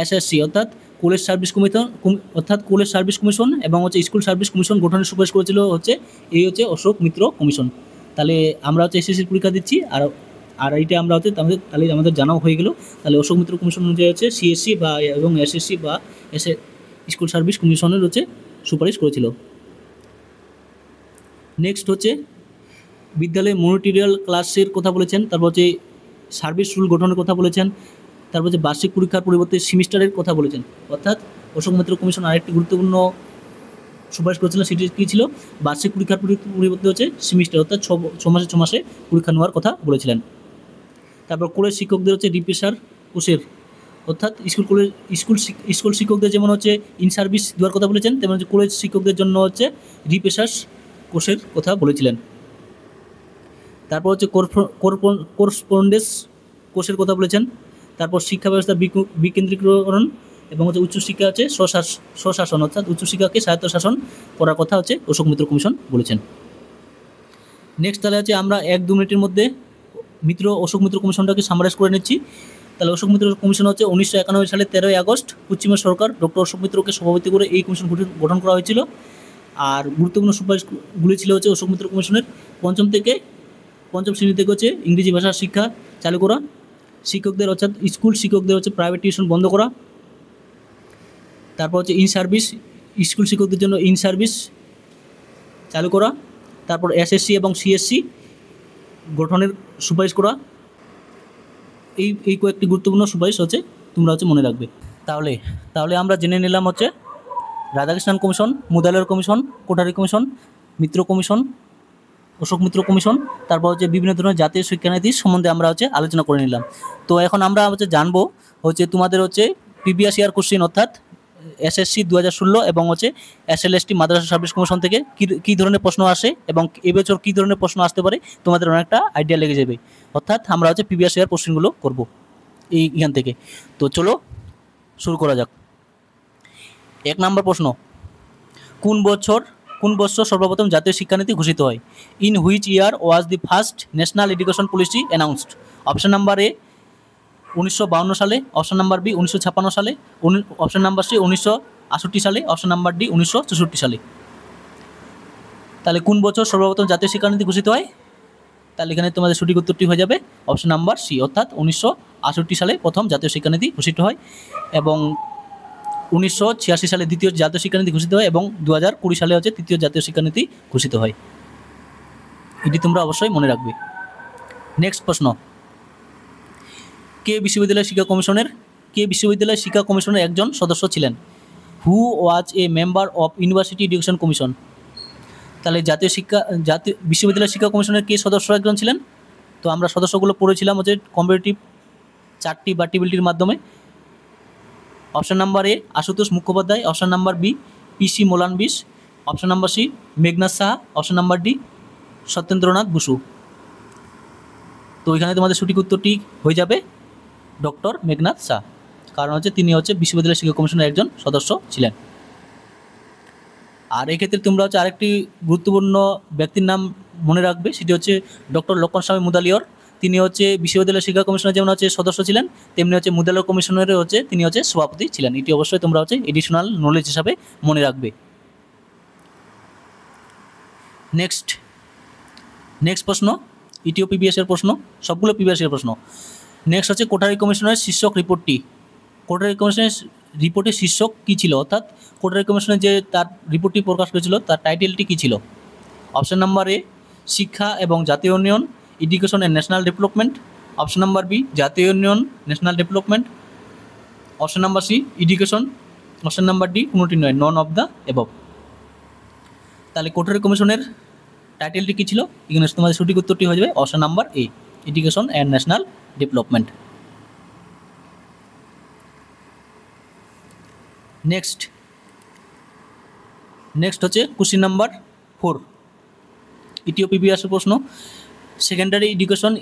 এসএসসি অর্থাৎ কলেজ সার্ভিস কমিশন এবং হচ্ছে স্কুল সার্ভিস কমিশন গঠনের সুপারিশ করেছিল হচ্ছে অশোক মিত্র কমিশন। তাহলে আমরা হচ্ছে এসএসসির পরীক্ষা দিচ্ছি আর এইটা আমরা হচ্ছে তাহলে আমাদের জানাও হয়ে গেল। তাহলে অশোক মিত্র কমিশন অনুযায়ী হচ্ছে সিএসসি এবং এসএসসি বা স্কুল সার্ভিস কমিশনের হচ্ছে সুপারিশ করেছিল। নেক্সট হচ্ছে বিদ্যালয়ে মনিটরিয়াল ক্লাসের কথা বলেছেন। তারপর হচ্ছে সার্ভিস রুল গঠনের কথা বলেছেন। তারপর হচ্ছে বার্ষিক পরীক্ষার পরিবর্তে সেমিস্টারের কথা বলেছেন। অর্থাৎ অশোক মিত্র কমিশন আরেকটি গুরুত্বপূর্ণ সুপারিশ করেছিলেন, সেটি কী ছিল? বার্ষিক পরীক্ষার পরিবর্তে হচ্ছে সেমিস্টার, অর্থাৎ ছ মাসে পরীক্ষা নেওয়ার কথা বলেছিলেন। তারপর কলেজ শিক্ষকদের হচ্ছে রিপেশার কোর্সের, অর্থাৎ স্কুল শিক্ষকদের যেমন হচ্ছে ইন সার্ভিস দেওয়ার কথা বলেছেন, তেমন হচ্ছে কলেজ শিক্ষকদের জন্য হচ্ছে রিপেশার কোর্সের কথা বলেছিলেন। তারপর হচ্ছে করসপন্ডেন্স কোর্সের কথা বলেছেন। তারপর শিক্ষা ব্যবস্থা বিকেন্দ্রীকরণ এবং হচ্ছে উচ্চশিক্ষা হচ্ছে স্বশাসন, অর্থাৎ উচ্চশিক্ষাকে স্বায়ত্তশাসন করার কথা হচ্ছে অশোক মিত্র কমিশন বলেছেন। নেক্সট তাহলে হচ্ছে আমরা 1-2 মিনিটের মধ্যে অশোক মিত্র কমিশনটাকে সামারাইজ করে নিচ্ছি। তাহলে অশোক মিত্র কমিশন হচ্ছে 1991 সালে 13 আগস্ট পশ্চিমবঙ্গ সরকার ডক্টর অশোক মিত্রকে সভাপতি করে এই কমিশন গঠন করা হয়েছিল। আর গুরুত্বপূর্ণ সুপারিশগুলি ছিল হচ্ছে অশোক মিত্র কমিশনের পঞ্চম শ্রেণী থেকে হচ্ছে ইংরেজি ভাষার শিক্ষা চালু করা, শিক্ষকদের অর্থাৎ স্কুল শিক্ষকদের হচ্ছে প্রাইভেট টিউশন বন্ধ করা, তারপর হচ্ছে ইন সার্ভিস স্কুল শিক্ষকদের জন্য ইন সার্ভিস চালু করা, তারপর এসএসসি এবং সিএসসি গঠনের সুপারিশ করা। এই কয়েকটি গুরুত্বপূর্ণ সুপারিশ হচ্ছে তোমরা হচ্ছে মনে রাখবে। তাহলে আমরা জেনে নিলাম হচ্ছে Radhakrishnan commission, Mudaliar commission, Kothari commission, Mitra commission, Ashok Mitra commission, তারপর হচ্ছে বিভিন্ন ধরনের জাতীয় শিক্ষানীতি সম্বন্ধে আমরা হচ্ছে আলোচনা করে নিলাম। তো এখন আমরা হচ্ছে জানবো হচ্ছে তোমাদের হচ্ছে প্রিভিয়াস ইয়ার কোশ্চেন, অর্থাৎ এসএসসি 2016 এবং হচ্ছে এসএলএসটি মাদ্রাসা সার্ভিস কমিশন থেকে কী ধরনের প্রশ্ন আসে এবং এবছর কী ধরনের প্রশ্ন আসতে পারে তোমাদের অনেকটা আইডিয়া লেগে যাবে। অর্থাৎ আমরা হচ্ছে প্রিভিয়াস ইয়ার কোশ্চেনগুলো করবো এইখান থেকে। তো চলো শুরু করা যাক। 1 নম্বর প্রশ্ন, কোন বছর সর্বপ্রথম জাতীয় শিক্ষানীতি ঘোষিত হয়? In which year was the first national education policy announced? Option number এ 1952 সালে, অপশন নাম্বার বি 1956 সালে, অপশন নাম্বার সি 1968 সালে, অপশন নাম্বার ডি 1964 সালে। তাহলে কোন বছর সর্বপ্রথম জাতীয় শিক্ষানীতি ঘোষিত হয়? তাহলে এখানে তোমাদের সঠিক উত্তরটি হয়ে যাবে অপশন নাম্বার সি, অর্থাৎ 1968 সালে প্রথম জাতীয় শিক্ষানীতি ঘোষিত হয় এবং 1986 সালে দ্বিতীয় জাতীয় শিক্ষানীতি ঘোষিত হয় এবং 2020 সালে হচ্ছে তৃতীয় জাতীয় শিক্ষানীতি ঘোষিত হয়। এটি তোমরা অবশ্যই মনে রাখবে। নেক্সট প্রশ্ন, কে বিশ্ববিদ্যালয় শিক্ষা কমিশনের একজন সদস্য ছিলেন? Who was a member of university education commission? তাহলে বিশ্ববিদ্যালয় শিক্ষা কমিশনের কে সদস্য একজন ছিলেন? তো আমরা সদস্যগুলো পড়েছিলাম হচ্ছে কম্পারেটিভ চার্টটি বা টেবিলটির মাধ্যমে। Option number A Ashutosh Mukhopadhyay, option number B PC Mahalanobis, option number C Meghnad Saha, option number D Satyendranath Basu. তো এখানে তোমাদের সঠিক উত্তরটি হয়ে যাবে ডক্টর মেঘনাথ সাহা, কারণ হচ্ছে তিনি হচ্ছে বিশ্ববিদ্যালয় শিক্ষা কমিশনের একজন সদস্য ছিলেন। আর এক্ষেত্রে তোমরা হচ্ছে আরেকটি গুরুত্বপূর্ণ ব্যক্তির নাম মনে রাখবে, সেটি হচ্ছে ডক্টর লক্ষ্মণস্বামী মুদালিয়র। তিনি হচ্ছে বিশ্ববিদ্যালয় শিক্ষা কমিশনের যেমন হচ্ছে সদস্য ছিলেন, তেমনি হচ্ছে মুদালিয়র কমিশনের হচ্ছে তিনি হচ্ছে সভাপতি ছিলেন। এটি অবশ্যই তোমরা হচ্ছে এডিশনাল নলেজ হিসাবে মনে রাখবে। নেক্সট প্রশ্ন, ইটিও পিবিএসের প্রশ্ন, সবগুলো পিবিএসের প্রশ্ন। নেক্সট হচ্ছে কোঠারি কমিশনের শীর্ষক রিপোর্টটি। কোঠারি কমিশনের রিপোর্টের শীর্ষক কী ছিল, অর্থাৎ কোঠারি কমিশনের যে তার রিপোর্টটি প্রকাশ করেছিল তার টাইটেলটি কী ছিল? অপশন নাম্বার এ, শিক্ষা এবং জাতীয় উন্নয়ন, education and national development. Option number B, জাতীয় উন্নয়ন, national development. Option number C, education. Option number D, কোনোটি নয়, নন অফ দ্য এবভ। তাহলে কোঠারি কমিশনের টাইটেলটি কী ছিল? এখানে তোমাদের সঠিক উত্তরটি হয়ে যাবে option number A, education and national development. Next হচ্ছে কোশ্চেন নাম্বার 4, ইটিও পিবিএসের প্রশ্ন। Secondary education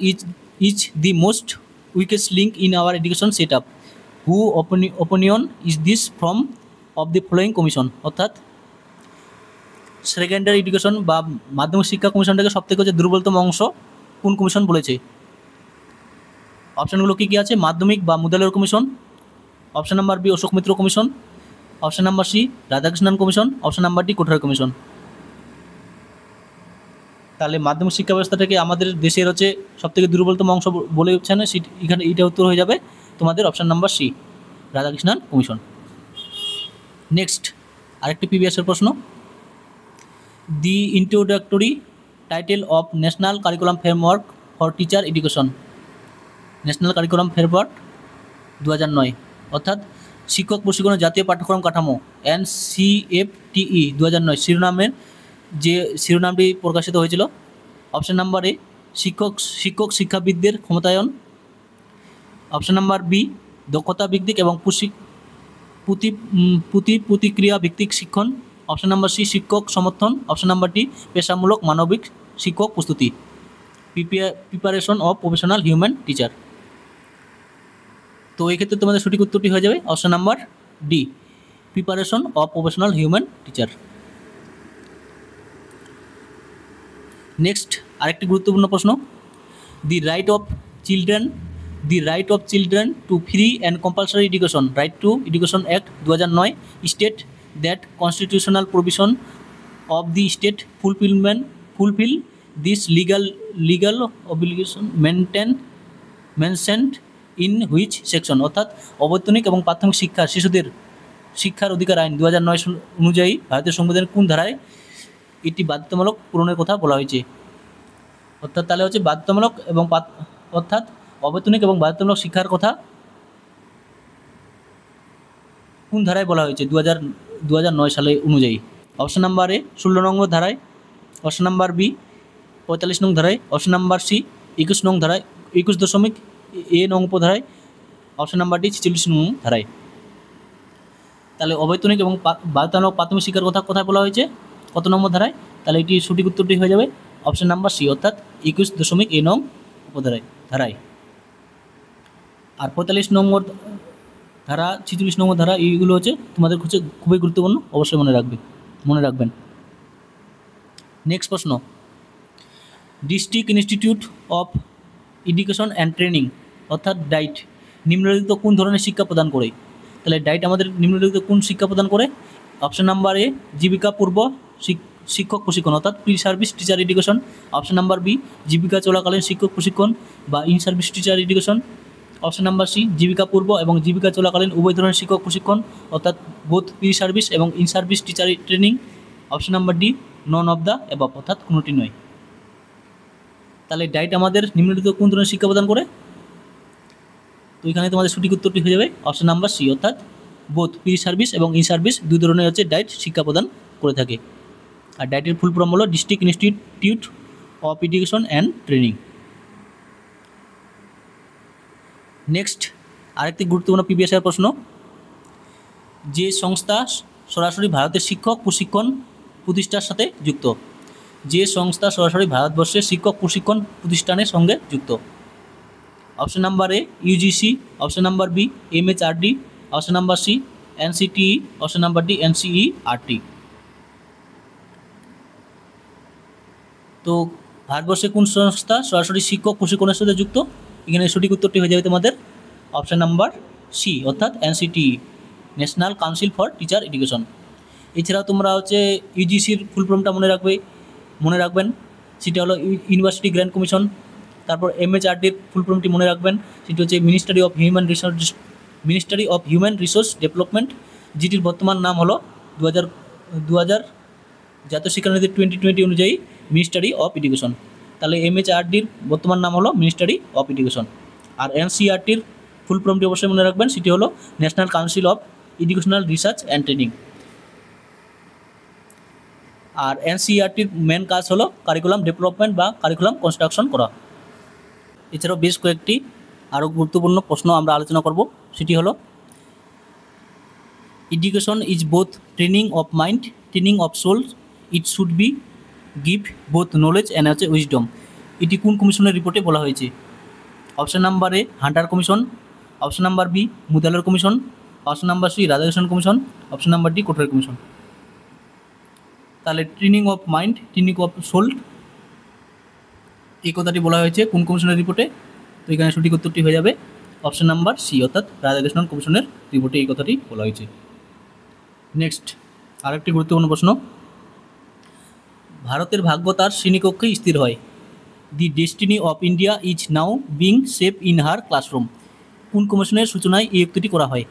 is the most weakest link in hour education set up. Who opinion is this from of the following commission? অর্থাৎ secondary education বা মাধ্যমিক শিক্ষা কমিশনটাকে সবথেকে হচ্ছে দুর্বলতম অংশ কোন কমিশন বলেছে? অপশানগুলো কী কী আছে? মাধ্যমিক বা Mudaliar commission, option number B, Ashok Mitra commission, option number C, Radhakrishnan commission, option number D, Kothari commission. তাহলে মাধ্যমিক শিক্ষা ব্যবস্থা থেকে আমাদের দেশের হচ্ছে সবথেকে দুর্বলতম অংশ বলে উঠছে না, এখানে এইটা উত্তর হয়ে যাবে তোমাদের option number C, Radhakrishnan commission. Next আরেকটি পিবিএসের প্রশ্ন। The introductory title of national curriculum framework for teacher education. National curriculum framework 2009, অর্থাৎ শিক্ষক প্রশিক্ষণের জাতীয় পাঠ্যক্রম কাঠামো NCFTE 2009 শিরোনামটি প্রকাশিত হয়েছিল। অপশন নাম্বার এ, শিক্ষক শিক্ষাবিদদের ক্ষমতায়ন। অপশন নাম্বার বি, দক্ষতা ভিত্তিক এবং প্রতিক্রিয়া ভিত্তিক শিক্ষণ। অপশন নাম্বার সি, শিক্ষক সমর্থন। অপশন নাম্বার ডি, পেশামূলক মানবিক শিক্ষক প্রস্তুতি, preparation of professional human teacher. তো এই ক্ষেত্রে তোমাদের সঠিক উত্তরটি হয়ে যাবে option number D, preparation of professional human teacher. Next আরেকটি গুরুত্বপূর্ণ প্রশ্ন। The right of children to free and compulsory education, right two education act 2009 state that constitutional provision of the state fulfil this legal obligation mentioned in which section? অর্থাৎ অবৈতনিক এবং প্রাথমিক শিশুদের শিক্ষার অধিকার আইন 2009 অনুযায়ী ভারতীয় সংবিধানের কোন ধারায় এটি বাধ্যতামূলক পূরণের কথা বলা হয়েছে? অর্থাৎ তাহলে হচ্ছে বাধ্যতামূলক এবং অর্থাৎ অবৈতনিক এবং বাধ্যতামূলক শিক্ষার কথা কোন ধারায় বলা হয়েছে 2009 সালে অনুযায়ী? অপশন নাম্বার এ 16 নং ধারায়, অপশন নাম্বার বি 45 নং ধারায়, অপশন নাম্বার সি 21 নং ধারায়, 21.a নং উপধারায়, অপশন নাম্বার ডি 46 নং ধারায়। তাহলে অবৈতনিক এবং বাধ্যতামূলক প্রাথমিক শিক্ষার কথা কোথায় বলা হয়েছে, কত নম্বর ধারায়? তাহলে এটি সঠিক উত্তরটি হয়ে যাবে অপশন নাম্বার সি, অর্থাৎ 21.a নং ধারায়। আর 45 নম্বর ধারা, 46 নম্বর ধারা, এইগুলো হচ্ছে তোমাদের হচ্ছে খুবই গুরুত্বপূর্ণ, অবশ্যই মনে রাখবেন। নেক্সট প্রশ্ন। District institute of education and training, অর্থাৎ ডাইট, নিম্নলিখিত কোন ধরনের শিক্ষা প্রদান করে? তাহলে ডাইট আমাদের নিম্নলিখিত কোন শিক্ষা প্রদান করে? অপশন নাম্বার এ, জীবিকা পূর্ব শিক্ষক প্রশিক্ষণ, অর্থাৎ pre service teacher education. Option number B, জীবিকা চলাকালীন শিক্ষক প্রশিক্ষণ বা in service teacher education. Option number C, জীবিকা পূর্ব এবং জীবিকা চলাকালীন উভয় ধরনের শিক্ষক প্রশিক্ষণ, অর্থাৎ বোথ প্রি সার্ভিস এবং in service teacher training. Option number D, none of the above, অর্থাৎ কোনোটি নয়। তাহলে ডাইট আমাদের নিম্নলিখিত কোন ধরনের শিক্ষা প্রদান করে? তো এখানে তোমাদের সঠিক উত্তরটি হয়ে যাবে অপশন নাম্বার সি, অর্থাৎ বোথ প্রি সার্ভিস এবং ইন সার্ভিস দুই ধরনের হচ্ছে ডাইট শিক্ষা প্রদান করে থাকে। আর ডাইটের ফুল ফর্ম হলো district institute of education and training. Next আরেকটি গুরুত্বপূর্ণ পিবিএসের প্রশ্ন। যে সংস্থা সরাসরি ভারতের শিক্ষক প্রশিক্ষণ প্রতিষ্ঠার সাথে যুক্ত, যে সংস্থা সরাসরি ভারতবর্ষের শিক্ষক প্রশিক্ষণ প্রতিষ্ঠানের সঙ্গে যুক্ত? Option number A, UGC. Option number B, MHRD। Option number C, NCTE। Option number D, NCERT। তো ভারতবর্ষে কোন সংস্থা সরাসরি শিক্ষক প্রশিক্ষণের সাথে যুক্ত? এখানে সঠিক উত্তরটি হয়ে যাবে তোমাদের অপশন নাম্বার সি, অর্থাৎ NCTE, national council for teacher education. এছাড়াও তোমরা হচ্ছে ইউজিসির ফুল ফর্মটা মনে রাখবে, মনে রাখবেন, সেটা হলো ইউনিভার্সিটি গ্র্যান্ট কমিশন। তারপর MHRDর ফুল ফর্মটি মনে রাখবেন, সেটি হচ্ছে ministry of human resource development, যেটির বর্তমান নাম হলো 2000 জাতীয় শিক্ষানীতি 2020 অনুযায়ী মিনিস্ট্রি অফ এডুকেশন। তাহলে MHRDর বর্তমান নাম হলো মিনিস্ট্রি অফ এডুকেশন। আর NCERTর ফুল ফর্মটি অবশ্যই মনে রাখবেন, সেটি হলো national council of educational research and training. আর NCERTর মেন কাজ হলো কারিকুলাম ডেভেলপমেন্ট বা কারিকুলাম কনস্ট্রাকশন করা। এছাড়াও বেশ কয়েকটি আরও গুরুত্বপূর্ণ প্রশ্ন আমরা আলোচনা করব, সেটি হলো education is both training of mind, training of soul, it should be give both knowledge and হচ্ছে উইজডম। এটি কোন কমিশনের রিপোর্টে বলা হয়েছে? Option number A Hunter commission, option number B Mudaliar commission, option number C Radhakrishnan commission, option number D Kothari commission. তাহলে training of mind, training of soul, এই কথাটি বলা হয়েছে কোন কমিশনের রিপোর্টে? তো এখানে সঠিক উত্তরটি হয়ে যাবে অপশন নাম্বার সি, অর্থাৎ রাধাকৃষ্ণন কমিশনের রিপোর্টে এই কথাটি বলা হয়েছে। নেক্সট আরেকটি গুরুত্বপূর্ণ প্রশ্ন, ভারতের ভাগ্য তার শ্রেণীকক্ষে স্থির হয়। The destiny of India is now being shape in her classroom. কোন কমিশনের সূচনায় এই উক্তিটি করা হয়?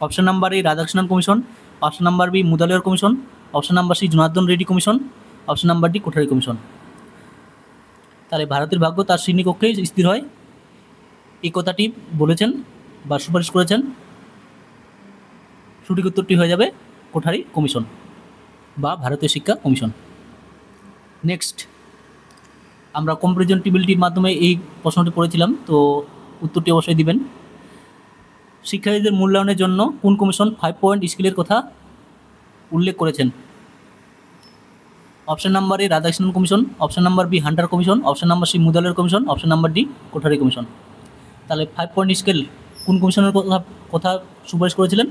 Option number A Radhakrishnan commission, option number B Mudaliar commission, option number C Janardhan Reddy commission, option number D Kothari commission. তাহলে ভারতের ভাগ্য তার শ্রেণীকক্ষে স্থির হয়, এই কথাটি বলেছেন বা সুপারিশ করেছেন, সঠিক উত্তরটি হয়ে যাবে কোঠারি কমিশন বা ভারতীয় শিক্ষা কমিশন। নেক্সট আমরা কম্পারিজন টেবিলটির মাধ্যমে এই প্রশ্নটি পড়েছিলাম, তো উত্তরটি অবশ্যই দিবেন। শিক্ষার্থীদের মূল্যায়নের জন্য কোন কমিশন 5 পয়েন্ট স্কেলের কথা উল্লেখ করেছেন? Option number A Radhakrishnan commission, option number B Hunter commission, option number C Mudaliar commission, option number D Kothari commission. তাহলে 5 পয়েন্ট স্কেল কোন কমিশনের কথা সুপারিশ করেছিলেন?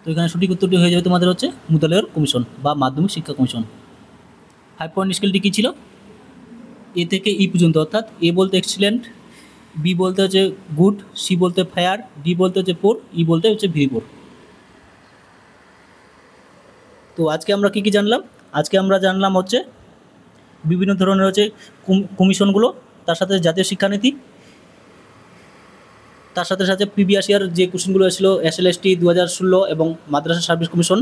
তো এখানে সঠিক উত্তরটি হয়ে যাবে তোমাদের হচ্ছে মুদালের কমিশন বা মাধ্যমিক শিক্ষা কমিশন। 5 পয়েন্ট স্কেলটি কী ছিল? এ থেকে ই পর্যন্ত, অর্থাৎ এ বলতে এক্সিলেন্ট, বি বলতে হচ্ছে গুড, সি বলতে ফায়ার, ডি বলতে হচ্ছে পোর, ই বলতে হচ্ছে ভেরি পোর। তো আজকে আমরা কী কী জানলাম? আজকে আমরা জানলাম হচ্ছে বিভিন্ন ধরনের হচ্ছে কমিশনগুলো, তার সাথে জাতীয় শিক্ষানীতি, তার সাথে সাথে প্রিভিয়াস ইয়ার যে কোশ্চেনগুলো এসেছিলো SLST 2016 এবং মাদ্রাসা সার্ভিস কমিশন,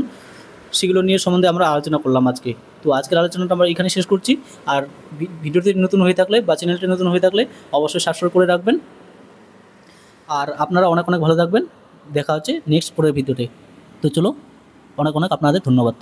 সেগুলো নিয়ে সম্বন্ধে আমরা আলোচনা করলাম আজকে। তো আজকের আলোচনাটা আমরা এখানে শেষ করছি। আর ভিডিওটি নতুন হয়ে থাকলে বা চ্যানেলটি নতুন হয়ে থাকলে অবশ্যই সাবস্ক্রাইব করে রাখবেন। আর আপনারা অনেক অনেক ভালো থাকবেন। দেখা হচ্ছে নেক্সট পরের ভিডিওতে। তো চলো, অনেক অনেক আপনাদের ধন্যবাদ।